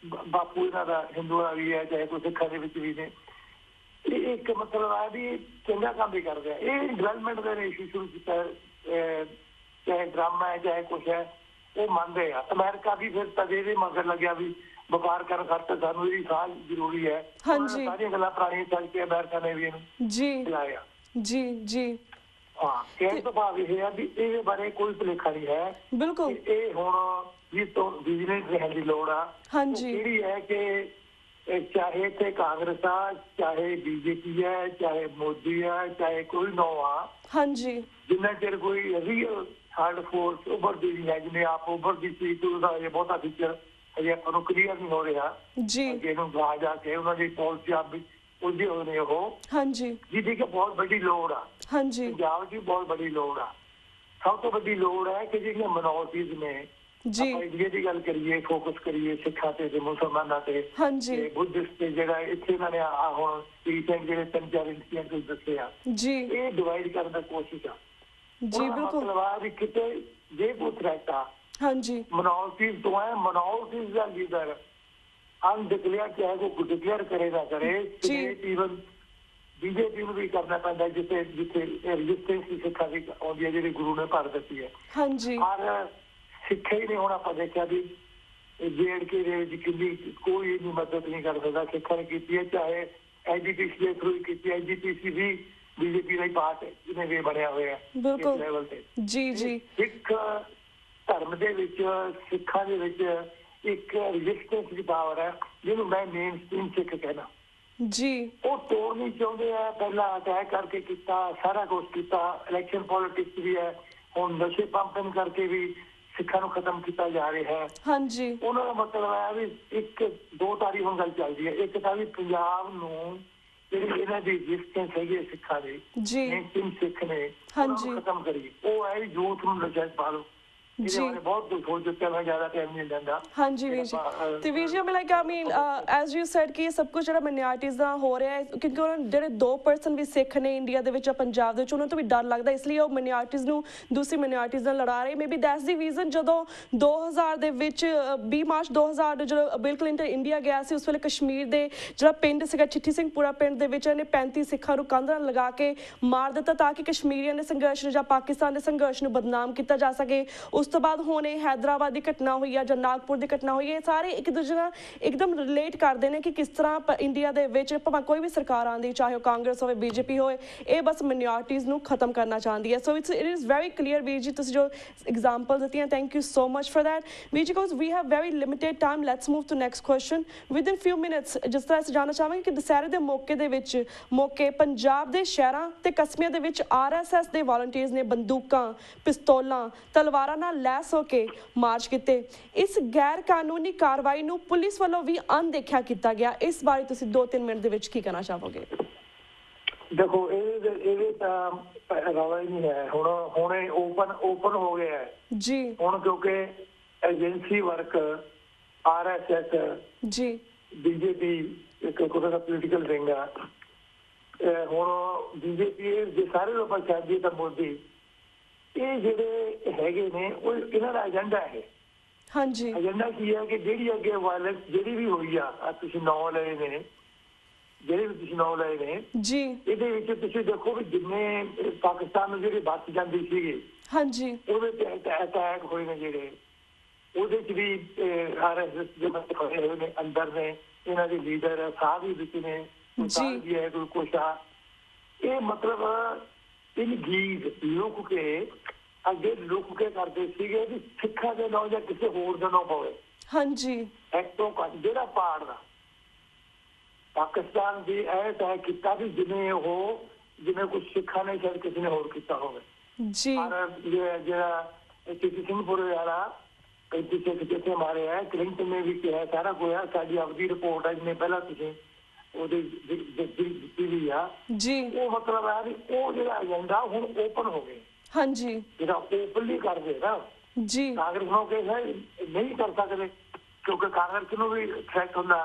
ਬਾਪੂ ਇਹਨਾਂ ਦਾ ਹਿੰਦੂਆਂ ਵੀ ਹੈ ਚਾਹੇ ਕੋਈ ਸਿੱਖਾਂ ਦੇ ਵਿੱਚ ਵੀ ਨੇ ਇਹ ਇੱਕ ਮਤਲਬ ਹੈ ਵੀ ਚੰਗਾ ਕੰਮ ਵੀ ਕਰਦੇ ਆ ਇਹ ਡਿਵੈਲਪਮੈਂਟ ਦਾ ਇਸ਼ੂ ਸ਼ੁਰੂ ਕੀਤਾ ਚਾਹੇ ਡਰਾਮਾ ਹੈ ਚਾਹੇ ਕੁਛ ਹੈ ਉਹ ਮੰਨਦੇ ਆ ਅਮਰੀਕਾ ਵੀ ਫਿਰ ਤਦੇ ਇਹਦੇ ਮਗਰ ਲੱਗਿਆ ਵੀ ਵਪਾਰ ਕਰਨ ਖਾਤਰ ਸਾਨੂੰ ਇਹਦੀ ਸਾਂਝ ਜ਼ਰੂਰੀ ਹੈ ਸਾਰੀਆਂ ਗੱਲਾਂ ਪੁਰਾਣੀਆਂ ਚੱਲ ਕੇ ਅਮਰੀਕਾ ਨੇ ਵੀ ਇਹਨੂੰ ਚਲਾਇਆ ਜੀ ਹਾਂ ਕਹਿਣ ਤੋਂ ਭਾਵ ਇਹ ਹੈ ਵੀ ਇਹਦੇ ਬਾਰੇ ਕੋਈ ਭੁਲੇਖਾ ਨਹੀਂ ਹੈ ਬਿਲਕੁਲ ਇਹ ਹੁਣ ਜਿਸ ਤੋਂ ਵਿਜੀਲੈਂਸ ਰਹਿਣ ਦੀ ਲੋੜ ਆ ਜਿਹੜੀ ਹੈ ਕਿ ਚਾਹੇ ਤੇ ਕਾਂਗਰਸ ਆ ਚਾਹੇ ਬੀਜੇਪੀ ਹੈ ਚਾਹੇ ਮੋਦੀ ਹੈ ਚਾਹੇ ਕੋਈ ਨੋ ਆ ਜਿੰਨਾ ਚਿਰ ਕੋਈ ਰੀਅਲ ਹਾਰਡ ਫੋਰਸ ਉੱਭਰਦੀ ਨਹੀਂ ਹੈ ਜਿਵੇਂ ਆਪ ਉੱਭਰਦੀ ਸੀ ਤੇ ਉਹਦਾ ਇਹ ਬਹੁਤਾ ਫੀਚਰ ਅਜੇ ਆਪਾਂ ਨੂੰ ਕਲੀਅਰ ਨਹੀਂ ਹੋ ਰਿਹਾ ਅੱਗੇ ਇਹਨੂੰ ਜਾ ਕੇ ਉਹਨਾਂ ਦੀ ਪਾਲਿਸੀ ਆਪ ਵੀ ਉਲਝੇ ਹੋਏ ਨੇ ਉਹ ਜਿਹਦੀ ਕਿ ਬਹੁਤ ਵੱਡੀ ਲੋੜ ਆ ਪੰਜਾਬ ਦੀ ਬਹੁਤ ਵੱਡੀ ਲੋੜ ਆ ਸਭ ਤੋਂ ਵੱਡੀ ਲੋੜ ਹੈ ਕਿ ਜਿਹੜੀਆਂ ਮਿਨੋਰਟੀਜ਼ ਨੇ ਆਪਾਂ ਇੰਡੀਆ ਦੀ ਗੱਲ ਕਰੀਏ ਫੋਕਸ ਕਰੀਏ ਸਿੱਖਾਂ ਤੇ ਮੁਸਲਮਾਨਾਂ ਤੇ ਬੁੱਧਿਸਟ ਤੇ ਜਿਹੜਾ ਇੱਥੇ ਇਹਨਾਂ ਨੇ ਹੁਣ ਰੀਸੈਂਟ ਜਿਹੜੇ 3-4 ਇੰਸੀਡੈਂਟ ਦੱਸੇ ਆ ਇਹ ਡਿਵਾਈਡ ਕਰਨ ਦੀ ਕੋਸ਼ਿਸ਼ ਆ ਮਤਲਬ ਆ ਵੀ ਕਿਤੇ ਜੇ ਕੋਈ ਥ੍ਰੈਟ ਆ ਮਿਨੋਰਟੀਜ਼ ਤੋਂ ਹੈ ਮਿਨੋਰਟੀਜ਼ ਦਾ ਲੀਡਰ ਅਨਡਿਕਲੇਅਰ ਚਾਹੇ ਕੋਈ ਡਿਕਲੇਅਰ ਕਰੇ ਨਾ ਕਰੇ ਈਵਨ ਬੀਜੇਪੀ ਨੂੰ ਵੀ ਕਰਨਾ ਪੈਂਦਾ ਜਿੱਥੇ ਰਜਿਸਟੈਂਸ ਸਿੱਖਾਂ ਦੀ ਆਉਂਦੀ ਹੈ ਜਿਹੜੀ ਗੁਰੂ ਨੇ ਭਰ ਦਿੱਤੀ ਹੈ ਪਰ ਸਿੱਖੇ ਹੀ ਨਹੀਂ ਹੁਣ ਆਪਾਂ ਦੇਖਿਆ ਵੀ JNK ਦੇ ਵਿੱਚ ਕਿੰਨੀ ਕੋਈ ਇਹਦੀ ਮਦਦ ਨਹੀਂ ਕਰ ਸਕਦਾ ਸਿੱਖਾਂ ਨੇ ਕੀਤੀ ਹੈ ਚਾਹੇ NGPC ਦੇ ਥਰੂ ਕੀਤੀ NGPC ਵੀ ਬੀਜੇਪੀ ਦਾ ਹੀ ਪਾਰਟ ਜਿਹਨੇ ਵੀ ਬਣਿਆ ਹੋਇਆ ਇਸ ਲੈਵਲ ਤੇ ਸਿੱਖ ਧਰਮ ਦੇ ਵਿੱਚ ਸਿੱਖਾਂ ਦੇ ਵਿੱਚ ਇੱਕ ਰਜਿਸਟੈਂਸ ਦੀ ਪਾਵਰ ਹੈ ਜਿਹਨੂੰ ਮੈਂ ਮੇਨ ਸਟ੍ਰੀਮ ਸਿੱਖ ਕਹਿਣਾ ਉਹ ਤੋੜਨੀ ਚਾਹੁੰਦੇ ਆ ਪਹਿਲਾਂ ਅਟੈਕ ਕਰਕੇ ਕੀਤਾ ਸਾਰਾ ਕੁਛ ਕੀਤਾ ਇਲੈਕਸ਼ਨ ਪੋਲਿਟਿਕਸ ਵੀ ਹੈ ਹੁਣ ਨਸ਼ੇ ਪੰਪਿੰਗ ਕਰਕੇ ਵੀ ਸਿੱਖਾਂ ਨੂੰ ਖਤਮ ਕੀਤਾ ਜਾ ਰਿਹਾ ਹੈ। ਹਾਂਜੀ, ਉਹਨਾਂ ਦਾ ਮਤਲਬ ਹੈ ਵੀ ਇੱਕ ਦੋ ਤਾਰੀ ਹੁਣ ਗੱਲ ਚੱਲਦੀ ਹੈ। ਇੱਕ ਤਾਂ ਵੀ ਪੰਜਾਬ ਨੂੰ ਜਿਹੜੀ ਇਹਨਾਂ ਦੀ ਰੈਜ਼ਿਸਟੈਂਸ ਹੈਗੀ ਹੈ ਸਿੱਖਾਂ ਦੀ, ਮੇਨਸਟ੍ਰੀਮ ਸਿੱਖ ਨੇ, ਉਹਨਾਂ ਨੂੰ ਖਤਮ ਕਰੀਏ। ਉਹ ਹੈ ਯੂਥ ਨੂੰ ਨਸ਼ਾ ਪਾ ਲਓ। ਇਹਦੇ ਬਾਰੇ ਬਹੁਤ ਕੁਝ ਹੋ ਚੁੱਕਿਆ, ਮੈਂ ਜ਼ਿਆਦਾ ਟਾਈਮ ਨਹੀਂ ਲੈਂਦਾ। ਹਾਂਜੀ ਵੀਰ ਜੀ, ਤੇ ਵੀਰ ਜੀ ਮੈਂ like I mean as you said ਕਿ ਇਹ ਸਭ ਕੁਝ ਜਿਹੜਾ ਮਿਨੋਰਟੀਜ਼ ਦਾ ਹੋ ਰਿਹਾ ਹੈ, ਕਿਉਂਕਿ ਉਹਨਾਂ ਜਿਹੜੇ 2% ਵੀ ਸਿੱਖ ਨੇ ਇੰਡੀਆ ਦੇ ਵਿੱਚ, ਪੰਜਾਬ ਦੇ ਵਿੱਚ, ਉਹਨਾਂ ਤੋਂ ਵੀ ਡਰ ਲੱਗਦਾ, ਇਸ ਲਈ ਉਹ ਮਿਨੋਰਟੀਜ਼ ਨੂੰ ਦੂਸਰੀ ਮਿਨੋਰਟੀਜ਼ ਨਾਲ ਲੜਾ ਰਹੇ। ਮੇਬੀ ਦੈਟਸ ਦੀ ਰੀਜ਼ਨ ਜਦੋਂ 2000 ਦੇ ਵਿੱਚ 20 ਮਾਰਚ 2000 ਨੂੰ ਜਦੋਂ ਬਿਲ ਕਲਿੰਟਨ ਇੰਡੀਆ ਗਿਆ ਸੀ, ਉਸ ਵੇਲੇ ਕਸ਼ਮੀਰ ਦੇ ਜਿਹੜਾ ਪਿੰਡ ਸੀਗਾ ਚਿੱਠੀ ਸਿੰਘਪੁਰਾ ਪਿੰਡ ਦੇ ਵਿੱਚ ਇਹਨੇ 35 ਸਿੱਖਾਂ ਨੂੰ ਕੰਧ ਨਾਲ ਲਗਾ ਕੇ ਮਾਰ ਦਿੱਤਾ ਤਾਂ ਕਿ ਕਸ਼ਮੀਰੀਆਂ ਦੇ ਸੰਘਰਸ਼ ਨੂੰ ਜਾਂ ਪਾਕਿਸਤਾਨ ਦੇ ਸੰਘਰਸ਼ ਨੂੰ ਬਦਨਾਮ ਕੀਤਾ ਜਾ ਸਕੇ। ਉਸ ਤੋਂ ਬਾਅਦ ਹੁਣ ਇਹ ਹੈਦਰਾਬਾਦ ਦੀ ਘਟਨਾ ਹੋਈ ਹੈ ਜਾਂ ਨਾਗਪੁਰ ਦੀ ਘਟਨਾ ਹੋਈ ਹੈ, ਸਾਰੇ ਇੱਕ ਦੂਜੇ ਨਾਲ ਇੱਕਦਮ ਰਿਲੇਟ ਕਰਦੇ ਨੇ ਕਿ ਕਿਸ ਤਰ੍ਹਾਂ ਇੰਡੀਆ ਦੇ ਵਿੱਚ ਭਾਵੇਂ ਕੋਈ ਵੀ ਸਰਕਾਰ ਆਉਂਦੀ, ਚਾਹੇ ਉਹ ਕਾਂਗਰਸ ਹੋਵੇ, ਬੀਜੇਪੀ ਹੋਵੇ, ਇਹ ਬਸ ਮਿਨੋਰਟੀਜ਼ ਨੂੰ ਖਤਮ ਕਰਨਾ ਚਾਹੁੰਦੀ ਹੈ। So it is very clear ਵੀਰ ਜੀ, ਤੁਸੀਂ ਜੋ ਐਗਜ਼ਾਮਪਲ ਦਿੱਤੀਆਂ, thank you so much for that ਵੀਰ ਜੀ। Because we have very limited time, let's move to next question within few minutes. ਜਿਸ ਤਰ੍ਹਾਂ ਅਸੀਂ ਜਾਣਨਾ ਚਾਹਾਂਗੇ ਕਿ ਦੁਸਹਿਰੇ ਦੇ ਮੌਕੇ ਦੇ ਵਿੱਚ ਪੰਜਾਬ ਦੇ ਸ਼ਹਿਰਾਂ ਤੇ ਕਸਬਿਆਂ ਦੇ ਵਿੱਚ RSS ਦੇ ਵਾਲੰਟੀਅਰਸ ਨੇ ਬੰਦੂਕਾਂ, ਪਿਸਤੌਲਾਂ, ਤਲਵਾਰਾਂ ਨਾਲ ਲੈਸ ਹੋ ਕੇ ਮਾਰਚ ਕੀਤੇ। ਇਸ ਗੈਰ ਕਾਨੂੰਨੀ ਕਾਰਵਾਈ ਨੂੰ ਪੁਲਿਸ ਵੱਲੋਂ ਵੀ ਅਣਦੇਖਿਆ ਕੀਤਾ ਗਿਆ। ਇਸ ਬਾਰੇ ਤੁਸੀਂ 2-3 ਮਿੰਟ ਦੇ ਵਿੱਚ ਕੀ ਕਹਿਣਾ ਚਾਹੋਗੇ? ਦੇਖੋ, ਇਹ ਤਾਂ ਰੌਲਾ ਹੀ ਨਹੀਂ ਹੈ। ਹੁਣ ਇਹ ਓਪਨ ਹੋ ਗਿਆ ਹੈ ਜੀ। ਹੁਣ ਕਿਉਂਕਿ ਏਜੰਸੀ ਵਰਕ, RSS ਜੀ, BJP ਇੱਕ ਉਹਦਾ ਪੋਲੀਟੀਕਲ ਵਿੰਗ ਆ, ਹੁਣ BJP ਦੇ ਸਾਰੇ ਲੋਕ ਛੱਡਦੀ ਤਾਂ ਮੋਦੀ, ਇਹ ਜਿਹੜੇ ਹੈਗੇ ਨੇ ਉਹ ਇਹਨਾਂ ਦਾ ਏਜੰਡਾ ਹੈ। ਹਾਂਜੀ, ਏਜੰਡਾ ਕੀ ਹੈ ਕਿ ਜਿਹੜੀ ਅੱਗੇ ਵਾਇਲੈਂਸ ਜਿਹੜੀ ਵੀ ਹੋਈ ਆ, ਤੁਸੀਂ ਨਾਂ ਲਏ ਨੇ, ਜਿਹੜੇ ਵੀ ਤੁਸੀਂ ਨਾਂ ਲਏ ਨੇ ਜੀ, ਇਹਦੇ ਵਿੱਚ ਤੁਸੀਂ ਦੇਖੋ ਵੀ ਜਿੰਨੇ ਪਾਕਿਸਤਾਨ ਨੂੰ ਜਿਹੜੇ ਬਚ ਜਾਂਦੀ ਸੀਗੇ, ਹਾਂਜੀ, ਉਹਦੇ ਤੇ ਅਟੈਕ ਹੋਏ ਨੇ ਜਿਹੜੇ, ਉਹਦੇ ਚ ਵੀ RSS ਦੇ ਬੰਦੇ ਖੜੇ ਹੋਏ ਨੇ ਅੰਦਰ ਨੇ, ਇਹਨਾਂ ਦੇ ਲੀਡਰ ਸਾਹ ਵੀ ਵਿੱਚ ਨੇ ਜੀ, ਹੈ ਕੋਈ ਕੁਛ ਆ। ਇਹ ਮਤਲਬ ਇਹ ਗੀਤ ਲੁਕ ਕੇ ਅੱਗੇ ਲੁਕ ਕੇ ਕਰਦੇ ਸੀਗੇ ਵੀ ਸਿੱਖਾਂ ਦੇ ਨਾਂ ਜਾਂ ਕਿਸੇ ਹੋਰ ਦੇ ਨਾਂ ਪਵੇ। ਹਾਂਜੀ, ਇੱਕ ਤੋਂ ਘੱਟ ਜਿਹੜਾ ਪਾੜ ਦਾ ਪਾਕਿਸਤਾਨ ਦੀ ਇਹ ਤੈਅ ਕੀਤਾ ਵੀ ਜਿਵੇਂ ਕੁਛ ਸਿੱਖਾਂ ਨੇ ਸ਼ਾਇਦ ਕਿਸੇ ਨੇ ਹੋਰ ਕੀਤਾ ਹੋਵੇ ਜੀ। ਜਿਹੜਾ ਚਿੱਠੀ ਸਿੰਘਪੁਰੇ ਵਾਲਾ 35 ਸਿੱਖ ਜਿੱਥੇ ਮਾਰੇ ਹੈ, ਕਲਿੰਟਨ ਨੇ ਵੀ ਕਿਹਾ, ਸਾਰਾ ਕੋਈ ਆ, ਸਾਡੀ ਆਪਦੀ ਰਿਪੋਰਟ ਹੈ, ਜਿਵੇਂ ਪਹਿਲਾਂ ਤੁਸੀਂ ਉਹਦੇ ਦਿੱਤੀ ਵੀ ਆ ਜੀ। ਉਹ ਮਤਲਬ ਹੈ ਵੀ ਉਹ ਜਿਹੜਾ ਏਜੰਡਾ ਹੁਣ ਓਪਨ ਹੋ ਗਿਆ। ਹਾਂਜੀ, ਜਿਹੜਾ ਓਪਨਲੀ ਕਰਦੇ ਨਾ ਜੀ, ਕਾਂਗਰਸ ਨੂੰ ਨਹੀਂ ਕਰ ਸਕਦੇ ਕਿਉਂਕਿ ਕਾਂਗਰਸ ਨੂੰ ਵੀ ਥ੍ਰੈਟ ਹੁੰਦਾ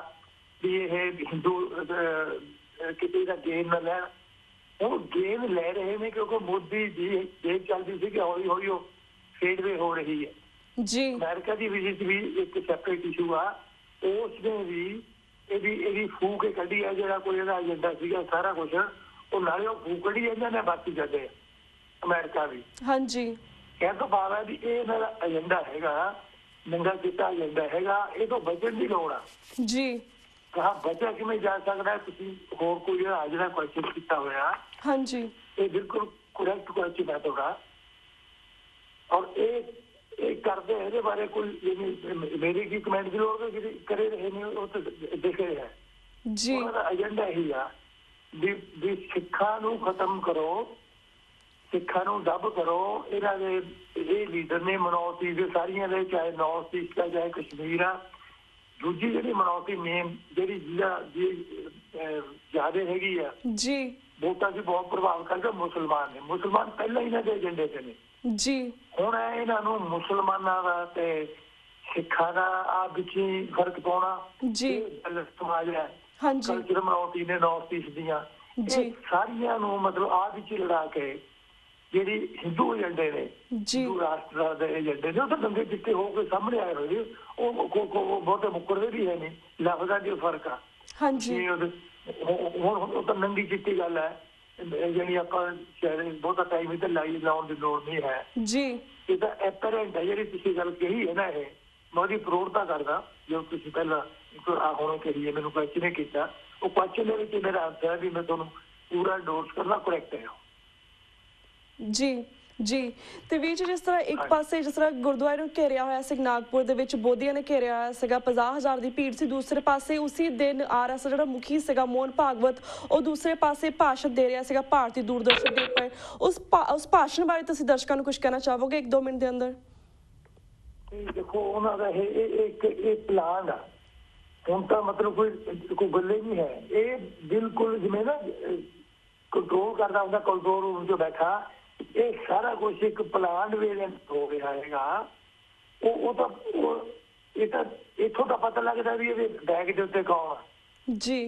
ਵੀ ਇਹ ਹਿੰਦੂ ਕਿਤੇ ਦਾ ਗੇਮ ਨਾ ਲੈਣ। ਉਹ ਗੇਮ ਲੈ ਰਹੇ ਨੇ ਕਿਉਂਕਿ ਮੋਦੀ ਦੀ ਦੇਖ ਚੱਲਦੀ ਸੀ ਕਿ ਹੌਲੀ ਹੌਲੀ ਉਹ ਫੇਡਵੇ ਹੋ ਰਹੀ ਹੈ ਜੀ। ਅਮਰੀਕਾ ਦੀ ਵਿਜ਼ਿਟ ਵੀ ਇੱਕ ਸੈਪਰੇਟ ਇਸ਼ੂ ਆ, ਉਸ ਨੇ ਵੀ ਇਹਦੀ ਫੂਕ ਕੇ ਕੱਢੀ ਹੈ। ਜਿਹੜਾ ਕੋਈ ਇਹਦਾ ਏਜੰਡਾ ਸੀਗਾ ਸਾਰਾ ਕੁਛ, ਉਹ ਨਾਲੇ ਉਹ ਫੂਕ ਕੱਢੀ ਇਹਨਾਂ ਨੇ ਬਾਕੀ ਜਾਂਦੇ ਅਮਰੀਕਾ ਵੀ। ਹਾਂਜੀ, ਕਹਿਣ ਤੋਂ ਭਾਵ ਹੈ ਵੀ ਇਹ ਇਹਨਾਂ ਦਾ ਏਜੰਡਾ ਹੈਗਾ, ਨੰਗਾ ਚਿੱਟਾ ਏਜੰਡਾ ਹੈਗਾ, ਇਹ ਤੋਂ ਬਚਣ ਦੀ ਲੋੜ ਆ ਜੀ। ਕਹਾ ਬਚਾ ਕਿਵੇਂ ਜਾ ਸਕਦਾ? ਤੁਸੀਂ ਹੋਰ ਕੋਈ ਜਿਹੜਾ ਕੁਐਸਚਨ ਕੀਤਾ ਹੋਇਆ, ਹਾਂਜੀ, ਇਹ ਬਿਲਕੁਲ ਕਰੈਕਟ ਕੁਐਸਚਨ ਹੈ ਤੁਹਾਡਾ। ਔਰ ਇਹ ਕਰਦੇ ਇਹਦੇ ਬਾਰੇ ਕੋਈ ਮੇਰੀ ਕੀ ਕਮੈਂਟ ਦੀ ਲੋੜ ਕਰੇ ਰਹੇ ਨੇ, ਉਹ ਤਾਂ ਦੇਖ ਰਹੇ ਹੈ ਜੀ। ਉਹਨਾਂ ਦਾ ਏਜੰਡਾ ਇਹੀ ਆ ਵੀ ਸਿੱਖਾਂ ਨੂੰ ਖਤਮ ਕਰੋ, ਸਿੱਖਾਂ ਨੂੰ ਦੱਬ ਕਰੋ। ਇਹਨਾਂ ਦੇ ਇਹ ਲੀਡਰ ਨੇ ਮਿਨੋਰਟੀ ਦੇ ਸਾਰੀਆਂ ਦੇ, ਚਾਹੇ ਨਾਰਥ ਈਸਟ ਆ ਚਾਹੇ ਕਸ਼ਮੀਰ ਆ। ਦੂਜੀ ਜਿਹੜੀ ਮਿਨੋਰਟੀ ਮੇਨ ਜਿਹੜੀ ਜ਼ਿਆਦਾ ਹੈਗੀ ਆ ਜੀ, ਵੋਟਾਂ ਦੀ ਬਹੁਤ ਪ੍ਰਭਾਵ ਕਰਕੇ ਮੁਸਲਮਾਨ ਨੇ। ਮੁਸਲਮਾਨ ਪਹਿਲਾਂ ਇਹਨਾਂ ਦੇ ਏਜੰਡੇ ਤੇ ਨੇ ਜੀ। ਹੁਣ ਇਹਨਾਂ ਨੂੰ ਮੁਸਲਮਾਨਾਂ ਦਾ ਤੇ ਸਿੱਖਾਂ ਦਾ ਆਪ ਵਿੱਚ ਹੀ ਫਰਕ ਪਾਉਣਾ ਜੀ। ਸਮਾਜ ਹੈ, ਕਲਚਰ ਮਿਨੋਰਟੀ ਨੇ ਨਾਰਥ ਈਸਟ ਦੀਆਂ, ਇਹ ਸਾਰੀਆਂ ਨੂੰ ਮਤਲਬ ਆਪ ਵਿੱਚ ਲੜਾ ਕੇ ਜਿਹੜੀ ਹਿੰਦੂ ਏਜੰਡੇ ਨੇ, ਹਿੰਦੂ ਰਾਸ਼ਟਰ ਦੇ ਏਜੰਡੇ ਨੇ, ਉਹ ਤਾਂ ਦੰਗੇ ਚਿੱਟੇ ਹੋ ਕੇ ਸਾਹਮਣੇ ਆਏ ਹੋਏ। ਉਹ ਬਹੁਤੇ ਮੁੱਕਰਦੇ ਵੀ ਹੈ ਨਹੀਂ, ਲਫ਼ਜ਼ਾਂ ਦੀ ਫਰਕ ਆ। ਹਾਂਜੀ, ਹੁਣ ਉਹ ਤਾਂ ਨੰਗੀ ਚਿੱਟੀ ਗੱਲ ਹੈ, ਜਿਹੜੀ ਆਪਾਂ ਸ਼ਾਇਦ ਬਹੁਤਾ ਟਾਈਮ ਇੱਧਰ ਲਾਉਣ ਦੀ ਲੋੜ ਨਹੀਂ ਹੈ ਜੀ। ਇਹ ਤਾਂ ਐਪਰੈਂਟ ਹੈ ਜਿਹੜੀ ਤੁਸੀਂ ਗੱਲ ਕਹੀ ਹੈ ਨਾ, ਇਹ ਮੈਂ ਉਹਦੀ ਪ੍ਰੋੜਤਾ ਕਰਦਾ। ਜੋ ਤੁਸੀਂ ਪਹਿਲਾਂ ਹੁਣ ਕਹੀਏ ਮੈਨੂੰ ਕੁਐਸਚਨ ਨੇ ਕੀਤਾ, ਉਹ ਕੁਐਸਚਨ ਦੇ ਵਿੱਚ ਮੇਰਾ ਆਨਸਰ ਹੈ ਵੀ ਮੈਂ ਤੁਹਾਨੂੰ ਪੂਰਾ ਇੰਡੋਰਸ ਕਰਨਾ ਕਰੈਕਟ ਹੈ ਜੀ ਜੀ। ਤੇ ਵੀਰ ਜੀ, ਜਿਸ ਤਰ੍ਹਾਂ ਇੱਕ ਪਾਸੇ ਜਿਸ ਤਰ੍ਹਾਂ ਗੁਰਦੁਆਰੇ ਨੂੰ ਘੇਰਿਆ ਹੋਇਆ ਸੀ ਨਾਗਪੁਰ ਦੇ ਵਿੱਚ, ਬੋਧੀਆਂ ਨੇ ਘੇਰਿਆ ਹੋਇਆ ਸੀਗਾ, 50,000 ਦੀ ਭੀੜ ਸੀ। ਦੂਸਰੇ ਪਾਸੇ ਉਸੇ ਦਿਨ RSS ਜਿਹੜਾ ਮੁਖੀ ਸੀਗਾ ਮੋਹਨ ਭਾਗਵਤ, ਉਹ ਦੂਸਰੇ ਪਾਸੇ ਭਾਸ਼ਣ ਦੇ ਰਿਹਾ ਸੀਗਾ ਭਾਰਤੀ ਦੂਰਦਰਸ਼ਨ ਦੇ ਉੱਪਰ। ਉਸ ਭਾਸ਼ਣ ਬਾਰੇ ਤੁਸੀਂ ਦਰਸ਼ਕਾਂ ਨੂੰ ਕੁਝ ਕਹਿਣਾ ਚਾਹੋਗੇ 1-2 ਮਿੰਟ ਦੇ ਅੰਦਰ? ਦੇਖੋ ਉਹਨਾਂ ਦਾ ਇਹ ਪਲਾਨ ਆ ਹੁਣ ਤਾਂ ਮਤਲਬ ਕੋਈ ਗੱਲ ਹੀ ਨਹੀਂ ਹੈ। ਇਹ ਬਿਲਕੁਲ ਜਿਵੇਂ ਨਾ ਕੰਟਰੋਲ ਕਰਦਾ ਹੁੰਦਾ ਕੰਟਰੋਲ ਰੂਮ 'ਚ ਬੈਠਾ, ਇਹ ਸਾਰਾ ਕੁਛ ਇੱਕ ਪਲਾਨ ਵੇਲੇ ਹੋ ਰਿਹਾ ਹੈਗਾ। ਇਹ ਤਾਂ ਇੱਥੋਂ ਤਾਂ ਪਤਾ ਲੱਗਦਾ ਵੀ ਇਹਦੇ ਬੈਗ ਦੇ ਉੱਤੇ ਕੌਣ ਆ ਜੀ।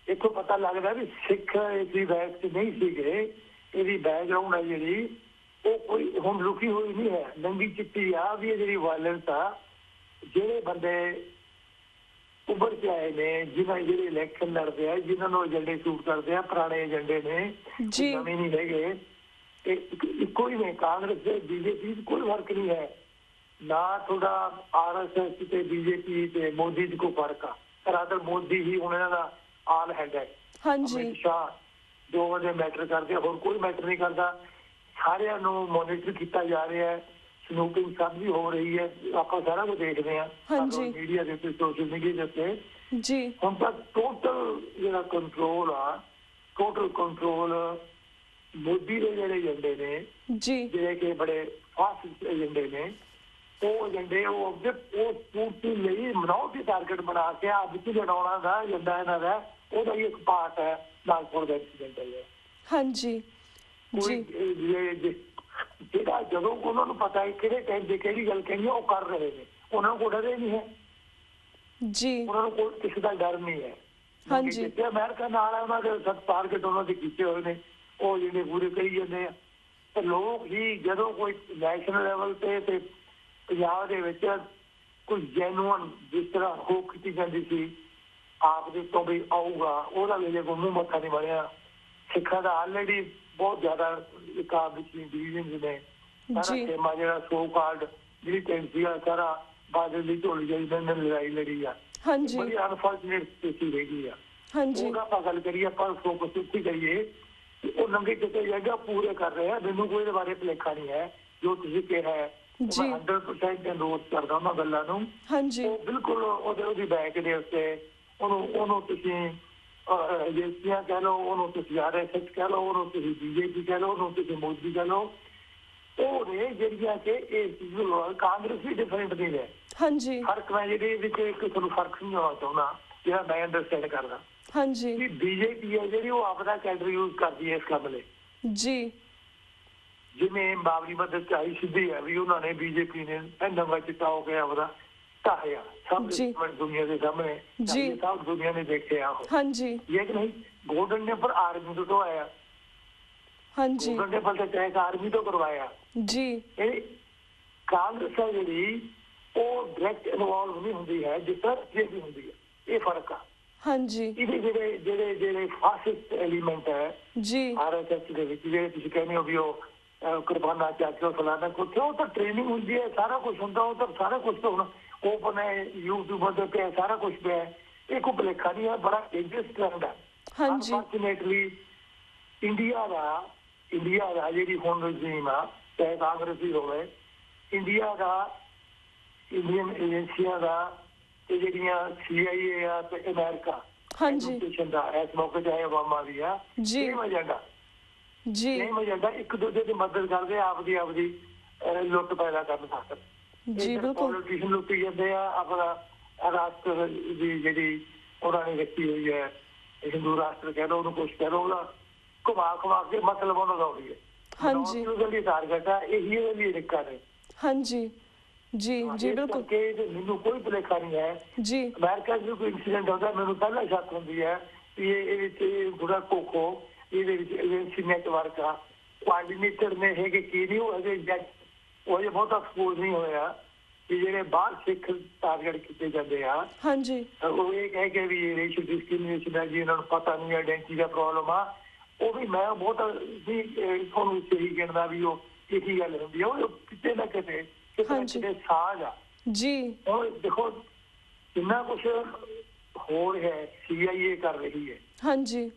ਇੱਥੋਂ ਪਤਾ ਲੱਗਦਾ ਵੀ ਸਿੱਖ ਇਹਦੀ ਬੈਗ 'ਚ ਨਹੀਂ ਸੀਗੇ। ਇਹਦੀ ਬੈਕਗਰਾਊਂਡ ਹੈ ਜਿਹੜੀ ਉਹ ਕੋਈ ਹੁਣ ਰੁਕੀ ਹੋਈ ਨਹੀਂ ਹੈ, ਨੰਗੀ ਚਿੱਟੀ ਆ ਵੀ ਇਹ ਜਿਹੜੀ ਵਾਇਲੈਂਸ ਆ। ਜਿਹੜੇ ਬੰਦੇ ਉੱਭਰ ਕੇ ਆਏ ਨੇ, ਜਿਹੜੇ ਇਲੈਕਸ਼ਨ ਲੜਦੇ ਆ, ਜਿਨ੍ਹਾਂ ਨੂੰ ਏਜੰਡੇ ਸੂਟ ਕਰਦੇ ਆ, ਪੁਰਾਣੇ ਏਜੰਡੇ ਨੇ, ਨਵੇਂ ਨਹੀਂ ਹੈਗੇ, ਇੱਕੋ ਹੀ ਨੇ। ਕਾਂਗਰਸ ਤੇ ਬੀਜੇਪੀ ਕੋਈ ਫਰਕ ਨਹੀਂ ਹੈ ਨਾ। ਥੋੜਾ RSS ਤੇ ਬੀਜੇਪੀ ਤੇ ਮੋਦੀ 'ਚ ਕੋਈ ਫਰਕ ਆ। ਰਾਦਰ ਮੋਦੀ ਹੀ ਹੁਣ ਇਹਨਾਂ ਦਾ ਆਲ ਹੈਡ ਹੈ। ਅਮਿਤ ਸ਼ਾਹ ਜੋ ਉਹਦੇ ਮੈਟਰ ਕਰਦੇ, ਹੋਰ ਕੋਈ ਮੈਟਰ ਨਹੀਂ ਕਰਦਾ। ਸਾਰਿਆਂ ਨੂੰ ਮੋਨੀਟਰ ਕੀਤਾ ਜਾ ਰਿਹਾ ਹੈ, ਸਨੂਪਿੰਗ ਸਭ ਵੀ ਹੋ ਰਹੀ ਹੈ। ਆਪਾਂ ਸਾਰਾ ਕੁਝ ਦੇਖਦੇ ਹਾਂ ਮੀਡੀਆ ਦੇ ਉੱਤੇ, ਸੋਸ਼ਲ ਮੀਡੀਆ ਦੇ ਉੱਤੇ ਜੀ। ਹੁਣ ਤਾਂ ਟੋਟਲ ਜਿਹੜਾ ਕੰਟਰੋਲ ਆ, ਟੋਟਲ ਕੰਟਰੋਲ ਮੋਦੀ ਦੇ ਜਿਹੜੇ ਏਜੰਡੇ ਨੇ ਜੀ, ਜਿਹੜੇ ਕਿ ਬੜੇ ਫਾਸਟ ਏਜੰਡੇ ਨੇ, ਉਹ ਏਜੰਡੇ ਉਹ ਪੂਰਤੀ ਲਈ ਮਨਾਉਟੀ ਟਾਰਗੇਟ ਬਣਾ ਕੇ ਅੱਜ ਚ ਲੜਾਉਣਾ ਦਾ ਏਜੰਡਾ ਇਹਨਾਂ ਦਾ, ਉਹਦਾ ਹੀ ਇੱਕ ਪਾਰਟ ਹੈ ਨਾਗਪੁਰ ਦਾ ਐਕਸੀਡੈਂਟ ਹੈ। ਹਾਂਜੀ ਜਿਹੜਾ ਜਦੋਂ ਉਹਨਾਂ ਨੂੰ ਪਤਾ ਹੈ ਕਿਹੜੇ ਟਾਈਮ ਤੇ ਕਿਹੜੀ ਗੱਲ ਕਹਿਣੀ ਉਹ ਕਰ ਰਹੇ ਨੇ, ਉਹਨਾਂ ਨੂੰ ਕੋਈ ਡਰ ਨਹੀਂ ਹੈ ਜੀ। ਉਹਨਾਂ ਨੂੰ ਕੋਈ ਕਿਸੇ ਦਾ ਡਰ ਨਹੀਂ ਹੈ। ਹਾਂਜੀ, ਅਮਰੀਕਾ ਨਾਲ ਉਹਨਾਂ ਦੇ ਸਭ ਟਾਰਗੇਟ ਉਹਨਾਂ ਦੇ ਕੀਤੇ ਹੋਏ ਨੇ, ਉਹ ਜਿਹੜੇ ਪੂਰੇ ਕਰੀ ਜਾਂਦੇ ਆ। ਤੇ ਲੋਕ ਹੀ ਜਦੋਂ ਕੋਈ ਨੈਸ਼ਨਲ ਲੈਵਲ ਤੇ ਪੰਜਾਬ ਦੇ ਵਿੱਚ ਕੋਈ ਜੈਨੂਅਨ ਜਿਸ ਤਰ੍ਹਾਂ ਹੋਪ ਕੀਤੀ ਜਾਂਦੀ ਸੀ ਆਪ ਦੇ ਤੋਂ ਵੀ ਆਊਗਾ, ਉਹਦਾ ਵੇਲੇ ਕੋਈ ਮੂੰਹ ਮੱਥਾ ਨਹੀਂ ਬਣਿਆ। ਸਿੱਖਾਂ ਦਾ ਆਲਰੇਡੀ ਬਹੁਤ ਜ਼ਿਆਦਾ ਡਿਵੀਜ਼ਨ ਨੇ। ਸਾਰਾ ਖੇਮਾ ਜਿਹੜਾ ਸੋ ਕਾਲਡ ਜਿਹੜੀ ਟੈਂਸੀਆ ਸਾਰਾ ਬਾਦਲ ਦੀ ਝੋਲੀ ਜਾਈ ਨੇ ਲੜਾਈ ਲੜੀ ਆ, ਬੜੀ ਅਨਫੋਰਚੂਨੇਟ ਸਥਿਤੀ ਰਹੀ ਆ। ਉਹਦਾ ਆਪਾਂ ਗੱਲ ਕਰੀਏ, ਆਪਾਂ ਫੋਕਸ ਉੱਥੇ ਕਰੀਏ, ਉਹ ਨੰਗੇ ਕਿਤੇ ਜਗ੍ਹਾ ਪੂਰੇ ਕਰ ਰਹੇ ਆ। ਮੈਨੂੰ ਕੋਈ ਇਹਦੇ ਬਾਰੇ ਭੁਲੇਖਾ ਨਹੀਂ ਹੈ। ਜੋ ਤੁਸੀਂ ਕਿਹਾ ਹੈ 100% ਐਂਡੋਰਸ ਕਰਦਾ ਉਹਨਾਂ ਗੱਲਾਂ ਨੂੰ। ਉਹ ਬਿਲਕੁਲ ਉਹਦੀ ਬੈਕ ਦੇ ਉੱਤੇ ਉਹਨੂੰ ਤੁਸੀਂ ਏਜੰਸੀਆਂ ਕਹਿ ਲਓ, ਉਹਨੂੰ ਤੁਸੀਂ RSS ਕਹਿ ਲਓ, ਉਹਨੂੰ ਤੁਸੀਂ BJP ਕਹਿ ਲਓ, ਉਹਨੂੰ ਤੁਸੀਂ ਮੋਦੀ ਕਹਿ ਲਓ, ਉਹ ਨੇ ਜਿਹੜੀਆਂ ਕਿ ਇਹ ਚੀਜ਼ ਕਾਂਗਰਸ ਵੀ ਡਿਫਰੈਂਟ ਨਹੀਂ ਹੈ। ਹਾਂਜੀ, ਫਰਕ ਮੈਂ ਜਿਹਦੇ ਵਿੱਚ ਇੱਕ ਤੁਹਾਨੂੰ ਫਰਕ ਨਹੀਂ ਆਉਣਾ ਚਾਹੁੰਦਾ, ਜਿਹੜਾ ਮੈਂ ਅੰਡਰਸਟੈਂਡ ਕਰਦਾ। ਹਾਂਜੀ, BJP ਹੈ ਜਿਹੜੀ ਉਹ ਆਪਦਾ ਕੈਡਰ ਯੂਜ਼ ਕਰਦੀ ਹੈ ਇਸ ਕੰਮ ਲਈ ਜੀ। ਜਿਵੇਂ ਬਾਬਰੀ ਮਸਜਿਦ ਚ ਆਈ ਸਿੱਧੀ ਹੈ ਵੀ ਉਹਨਾਂ ਨੇ BJP ਨੇ ਨੰਗਾ ਚਿੱਟਾ ਹੋ ਕੇ ਆਪਦਾ ਢਾਹਿਆ ਸਭ ਦੁਨੀਆ ਦੇ ਸਾਹਮਣੇ, ਸਭ ਦੁਨੀਆ ਨੇ ਦੇਖਿਆ ਉਹ। ਹਾਂਜੀ, ਇਹ ਕਿ ਨਹੀਂ ਗੋਲਡਨ ਟੈਂਪਲ ਆਰਮੀ ਤੋਂ ਆਇਆ। ਹਾਂਜੀ, ਗੋਲਡਨ ਟੈਂਪਲ ਤੇ ਅਟੈਕ ਆਰਮੀ ਤੋਂ ਕਰਵਾਇਆ ਜੀ। ਇਹ ਕਾਂਗਰਸ ਹੈ ਜਿਹੜੀ ਉਹ ਡਾਇਰੈਕਟ ਇਨਵੋਲਵ ਨਹੀਂ ਹੁੰਦੀ ਹੈ ਜਿਸ ਤਰ੍ਹਾਂ BJP ਹੁੰਦੀ ਹੈ। ਇਹ ਫਰਕ ਆ। ਹਾਂਜੀ, ਇਹਦੇ ਜਿਹੜੇ ਫਾਸਿਸਟ ਐਲੀਮੈਂਟ ਹੈ ਜੀ RSS ਦੇ ਵਿੱਚ, ਜਿਹੜੇ ਤੁਸੀਂ ਕਹਿੰਦੇ ਹੋ ਵੀ ਉਹ ਕੁਰਬਾਨਾ ਚਾਚੋ ਫਲਾਣਾ ਕੁਛ, ਉਹ ਤਾਂ ਟ੍ਰੇਨਿੰਗ ਹੁੰਦੀ ਹੈ, ਸਾਰਾ ਕੁਛ ਹੁੰਦਾ। ਉਹ ਤਾਂ ਸਾਰਾ ਕੁਛ ਤਾਂ ਹੁਣ ਓਪਨ ਹੈ, ਯੂਟਿਊਬ ਤੇ ਪਿਆ, ਸਾਰਾ ਕੁਛ ਪਿਆ। ਇਹ ਕੋਈ ਭੁਲੇਖਾ ਨਹੀਂ ਹੈ, ਬੜਾ ਡੇਂਜਰਸ ਟ੍ਰੈਂਡ ਹੈ। ਅਨਫੋਰਚੂਨੇਟਲੀ ਇੰਡੀਆ ਦਾ ਜਿਹੜੀ ਹੁਣ ਰਜੀਮ ਆ, ਚਾਹੇ ਕਾਂਗਰਸੀ ਹੋਵੇ, ਇੰਡੀਆ ਦਾ, ਇੰਡੀਅਨ ਏਜੰਸੀਆਂ ਦਾ ਤੇ ਜਿਹੜੀਆਂ CIA ਆ ਤੇ ਅਮਰੀਕਾ ਦਾ ਇਸ ਮੌਕੇ ਚਾਹੇ ਓਬਾਮਾ ਵੀ ਆ, ਸੇਮ ਏਜੰਡਾ ਸੇਮ ਏਜੰਡਾ, ਇੱਕ ਦੂਜੇ ਦੀ ਮਦਦ ਕਰਦੇ ਆਪਦੀ ਲੁੱਟ ਪੈਦਾ ਕਰਨ ਖਾਤਰ। ਪੋਲੀਟੀਸ਼ੀਅਨ ਲੁੱਟੀ ਜਾਂਦੇ ਆ ਆਪਣਾ ਰਾਸ਼ਟਰ ਦੀ ਜਿਹੜੀ ਉਹਨਾਂ ਨੇ ਰੱਖੀ ਹੋਈ ਹੈ, ਹਿੰਦੂ ਰਾਸ਼ਟਰ ਕਹਿ ਲਓ, ਉਹਨੂੰ ਕੁਛ ਕਹਿ ਲਓ, ਉਹਦਾ ਘੁਮਾ ਕੇ ਮਤਲਬ ਉਹਨਾਂ ਦਾ ਉਹੀ ਹੈ। ਹਾਂਜੀ, ਟਾਰਗੇਟ ਆ ਇਹੀ ਉਹਦੇ ਲਈ ਰਿਕਾ ਨੇ। ਹਾਂਜੀ ਜੀ ਜੀ ਬਿਲਕੁਲ, ਮੈਨੂੰ ਕੋਈ ਭੁਲੇਖਾ ਨਹੀਂ ਹੈ ਜੀ। ਅਮਰੀਕਾ 'ਚ ਕੋਈ ਇੰਸੀਡੈਂਟ ਹੁੰਦਾ, ਮੈਨੂੰ ਪਹਿਲਾਂ ਸ਼ੱਕ ਹੁੰਦੀ ਹੈ ਵੀ ਇਹ ਬੁਰਾ ਕੋਖੋ ਇਹਦੇ ਵਿੱਚ ਏਜੰਸੀ ਨੈਟਵਰਕ ਆ, ਕੋਆਰਡੀਨੇਟਰ ਨੇ ਹੈਗੇ ਕੀ ਨਹੀਂ, ਉਹ ਹਜੇ ਬਹੁਤਾ ਐਕਸਪੋਜ਼ ਨਹੀਂ ਹੋਇਆ ਕਿ ਜਿਹੜੇ ਬਾਹਰ ਸਿੱਖ ਟਾਰਗੇਟ ਕੀਤੇ ਜਾਂਦੇ ਆ। ਹਾਂਜੀ, ਉਹ ਇਹ ਕਹਿ ਕੇ ਵੀ ਰੇਸ਼ੀਅਲ ਡਿਸਕ੍ਰਿਮੀਨੇਸ਼ਨ ਹੈ ਜੀ, ਇਹਨਾਂ ਨੂੰ ਪਤਾ ਨਹੀਂ ਆਇਡੈਂਟੀ ਦਾ ਪ੍ਰੋਬਲਮ ਆ। ਉਹ ਵੀ ਮੈਂ ਬਹੁਤ ਵੀ ਤੁਹਾਨੂੰ ਸਹੀ ਗਿਣਦਾ ਵੀ ਉਹ ਇਹੀ ਗੱਲ ਹੁੰਦੀ ਆ, ਉਹ ਕਿਤੇ ਨਾ ਕਿਤੇ ਸਾਜ਼ ਆ ਜੀ। ਉਹ ਦੇਖੋ ਕਿੰਨਾ ਕੁਛ ਹੋ ਰਿਹਾ, CIA ਕਰ ਰਹੀ ਹੈ। ਹਾਂਜੀ,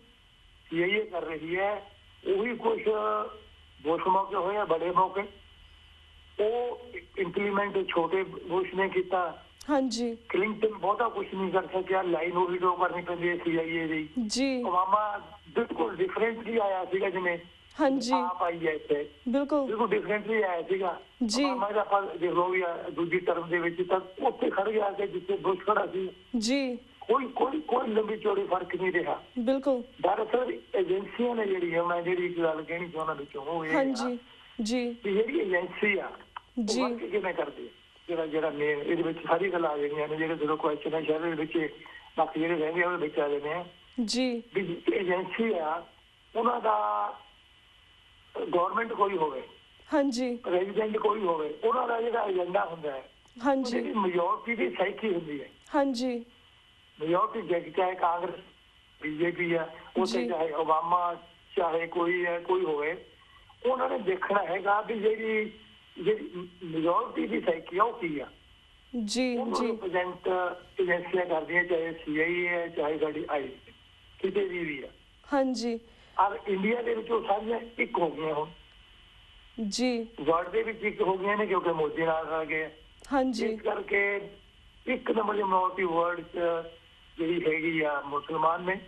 CIA ਕਰ ਰਹੀ ਹੈ, ਉਹੀ ਕੁਛ ਬੁਸ਼ ਮੌਕੇ ਹੋਏ ਆ, ਬੜੇ ਮੌਕੇ ਉਹ ਇੰਪਲੀਮੈਂਟ ਛੋਟੇ ਬੁਸ਼ ਨੇ ਕੀਤਾ। ਹਾਂਜੀ, ਕਲਿੰਟਨ ਬਹੁਤਾ ਕੁਛ ਨਹੀਂ ਕਰ ਸਕਿਆ, ਲਾਈਨ ਉਹ ਵੀ ਕਰਨੀ ਪੈਂਦੀ ਹੈ CIA ਦੀ ਜੀ। ਓਬਾਮਾ ਬਿਲਕੁਲ ਡਿਫਰੈਂਟਲੀ ਆਇਆ ਸੀਗਾ ਜਿਵੇਂ, ਹਾਂਜੀ ਆਪ ਆਈ ਹੈ ਇੱਥੇ ਬਿਲਕੁਲ ਬਿਲਕੁਲ ਡਿਫਰੈਂਟਲੀ ਆਇਆ ਸੀਗਾ ਜੀ ਮੈਂ ਆਪਾਂ ਦੇਖ ਲਓ ਵੀ ਦੂਜੀ ਟਰਮ ਦੇ ਵਿੱਚ ਤਾਂ ਉੱਥੇ ਖੜ ਗਿਆ ਕਿ ਜਿੱਥੇ ਬੁਸ਼ ਖੜਾ ਸੀ ਜੀ ਕੋਈ ਲੰਬੀ ਚੌੜੀ ਫਰਕ ਨਹੀਂ ਰਿਹਾ ਬਿਲਕੁਲ ਦਰਅਸਲ ਏਜੰਸੀਆਂ ਨੇ ਜਿਹੜੀ ਹੈ ਮੈਂ ਜਿਹੜੀ ਇੱਕ ਗੱਲ ਕਹਿਣੀ ਚਾਹੁੰਦਾ ਵਿੱਚੋਂ ਉਹ ਇਹ ਹਾਂਜੀ ਜੀ ਜਿਹੜੀ ਏਜੰਸੀ ਆ ਜੀ ਕਿਵੇਂ ਕਰਦੀ ਹੈ ਜਿਹੜਾ ਮੇਨ ਇਹਦੇ ਵਿੱਚ ਸਾਰੀ ਗੱਲਾਂ ਆ ਜਾਣੀਆਂ ਨੇ ਜਿਹੜੇ ਜਦੋਂ ਕੁਐਸਚਨ ਹੈ ਸ਼ਹਿਰ ਦੇ ਵਿੱਚ ਬਾਕੀ ਜਿਹੜੇ ਰਹਿੰਦੇ ਆ ਉਹਦੇ ਵਿੱਚ ਆ ਜਾਂਦੇ ਆ ਜੀ ਵੀ ਏਜੰਸੀ ਆ ਉਹਨਾਂ ਦਾ ਗਵਰਨਮੈਂਟ ਕੋਈ ਹੋਵੇ ਹਾਂਜੀ ਪ੍ਰੈਜ਼ੀਡੈਂਟ ਕੋਈ ਹੋਵੇ ਉਹਨਾਂ ਦਾ ਜਿਹੜਾ ਏਜੰਡਾ ਹੁੰਦਾ ਹੈ ਹਾਂਜੀ ਮੈਜੋਰਟੀ ਦੀ ਸਾਈਕੀ ਹੁੰਦੀ ਹੈ ਹਾਂਜੀ ਮੈਜੋਰਟੀ ਜੇ ਚਾਹੇ ਕਾਂਗਰਸ ਬੀਜੇਪੀ ਹੈ ਉੱਥੇ ਚਾਹੇ ਓਬਾਮਾ ਚਾਹੇ ਕੋਈ ਹੋਵੇ ਉਹਨਾਂ ਨੇ ਦੇਖਣਾ ਹੈਗਾ ਵੀ ਜਿਹੜੀ ਮੈਜੋਰਟੀ ਦੀ ਸਾਈਕੀ ਆ ਉਹ ਕੀ ਆ ਜੀ ਜੀ ਪ੍ਰੈਜ਼ੈਂਟ ਏਜੰਸੀਆਂ ਕਰਦੀਆਂ ਚਾਹੇ CIA ਹੈ ਚਾਹੇ ਸਾਡੀ ਆਈ ਕਿਤੇ ਵੀ ਆ ਹਾਂਜੀ ਔਰ ਇੰਡੀਆ ਦੇ ਵਿੱਚ ਉਹ ਸਾਰੀਆਂ ਇੱਕ ਹੋ ਗਈਆਂ ਹੁਣ ਜੀ ਵਰਲਡ ਦੇ ਵਿੱਚ ਇੱਕ ਹੋ ਗਈਆਂ ਨੇ ਕਿਉਂਕਿ ਮੋਦੀ ਨਾਲ ਆ ਗਏ ਹਾਂਜੀ ਇਸ ਕਰਕੇ ਇੱਕ ਨੰਬਰ ਦੀ ਮਿਨੋਰਟੀ ਵਰਲਡ 'ਚ ਜਿਹੜੀ ਹੈਗੀ ਆ ਮੁਸਲਮਾਨ ਨੇ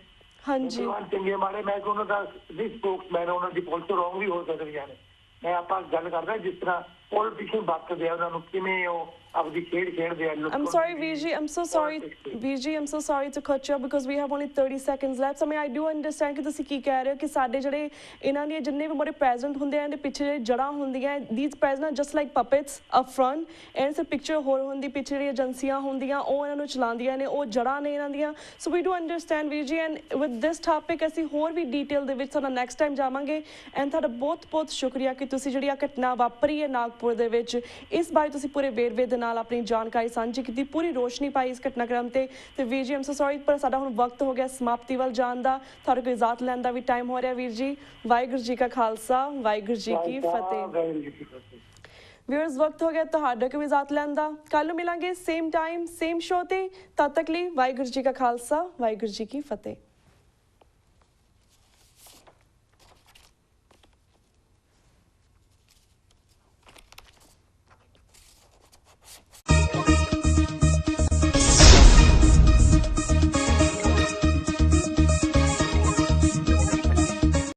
ਹਾਂਜੀ ਮੁਸਲਮਾਨ ਚੰਗੇ ਮਾੜੇ ਮੈਂ ਉਹਨਾਂ ਦਾ ਸਪੋਕਸਮੈਨ ਉਹਨਾਂ ਦੀ ਪੋਲਿਸੀ ਰੋਂਗ ਵੀ ਹੋ ਸਕਦੀਆਂ ਨੇ ਮੈਂ ਆਪਾਂ ਗੱਲ ਕਰਦਾ ਜਿਸ ਤਰ੍ਹਾਂ ਪੋਲੀਟੀਸ਼ੀਅਨ ਵਰਤਦੇ ਆ ਉਹਨਾਂ ਨੂੰ ਕਿਵੇਂ ਉਹ ਆਪਦੀ ਖੇਡ ਖੇਡਦੇ ਆ I'm sorry, VG. I'm so sorry, VG. I'm so sorry to cut you off because we have only 30 seconds left. So I do understand ਕਿ ਤੁਸੀਂ ਕੀ ਕਹਿ ਰਹੇ ਹੋ ਕਿ ਸਾਡੇ ਜਿਹੜੇ ਇਹਨਾਂ ਦੀਆਂ ਜਿੰਨੇ ਵੀ ਬੜੇ ਪ੍ਰੈਜ਼ੈਂਟ ਹੁੰਦੇ ਆ ਇਹਦੇ ਪਿੱਛੇ ਜਿਹੜੇ ਜੜ੍ਹਾਂ ਹੁੰਦੀਆਂ these president just like puppets up front and say picture ਹੋਰ ਹੁੰਦੀ ਪਿੱਛੇ ਜਿਹੜੀਆਂ ਏਜੰਸੀਆਂ ਹੁੰਦੀਆਂ ਉਹ ਇਹਨਾਂ ਨੂੰ ਚਲਾਉਂਦੀਆਂ ਨੇ ਉਹ ਜੜ੍ਹਾਂ ਨੇ ਇਹਨਾਂ ਦੀਆਂ so we do understand VG and with this topic ਅਸੀਂ ਹੋਰ ਵੀ ਡਿਟੇਲ ਦੇ ਵਿੱਚ ਤੁਹਾਡਾ ਨੈਕਸਟ ਟਾਈਮ ਜਾਵਾਂਗੇ and ਤੁਹਾਡਾ ਬਹੁਤ ਬਹੁਤ ਸ਼ੁਕਰੀਆ ਕਿ ਤੁਸੀਂ ਜਿਹੜੀ ਆ ਘਟਨਾ ਵਾਪਰੀ ਹੈ ਨਾਗਪੁਰ ਦੇ ਵਿੱਚ ਇਸ ਬਾਰੇ ਤੁਸੀਂ ਪੂਰੇ ਵੇਰਵੇ ਦੇ ਨਾਲ ਆਪਣੀ ਜਾਣਕਾਰੀ ਸਾਂਝੀ ਕੀਤੀ ਪੂਰੀ ਰੋਸ਼ਨੀ ਪਾਈ ਇਸ ਘਟਨਾਕ੍ਰਮ ਤੇ ਵੀਰ ਜੀ ਆਮ ਸੋ ਸੌਰੀ ਪਰ ਸਾਡਾ ਹੁਣ ਵਕਤ ਹੋ ਗਿਆ ਸਮਾਪਤੀ ਵੱਲ ਜਾਣ ਦਾ ਤੁਹਾਡੇ ਕੋਲ ਇਜਾਜ਼ਤ ਲੈਣ ਦਾ ਵੀ ਟਾਈਮ ਹੋ ਰਿਹਾ ਵੀਰ ਜੀ ਵਾਹਿਗੁਰੂ ਜੀ ਕਾ ਖਾਲਸਾ ਵਾਹਿਗੁਰੂ ਜੀ ਕੀ ਫਤਿਹ ਵਿਊਅਰਸ ਵਕਤ ਹੋ ਗਿਆ ਤੁਹਾਡੇ ਕੋਲ ਇਜਾਜ਼ਤ ਲੈਣ ਦਾ ਕੱਲ ਨੂੰ ਮਿਲਾਂਗੇ ਸੇਮ ਟਾਈਮ ਸੇਮ ਸ਼ੋ ਤੇ ਤਦ ਤੱਕ ਲਈ ਵਾਹਿਗੁਰੂ ਜੀ ਕਾ ਖਾਲਸਾ ਵਾਹਿਗੁਰੂ ਜੀ ਕੀ ਫਤਿਹ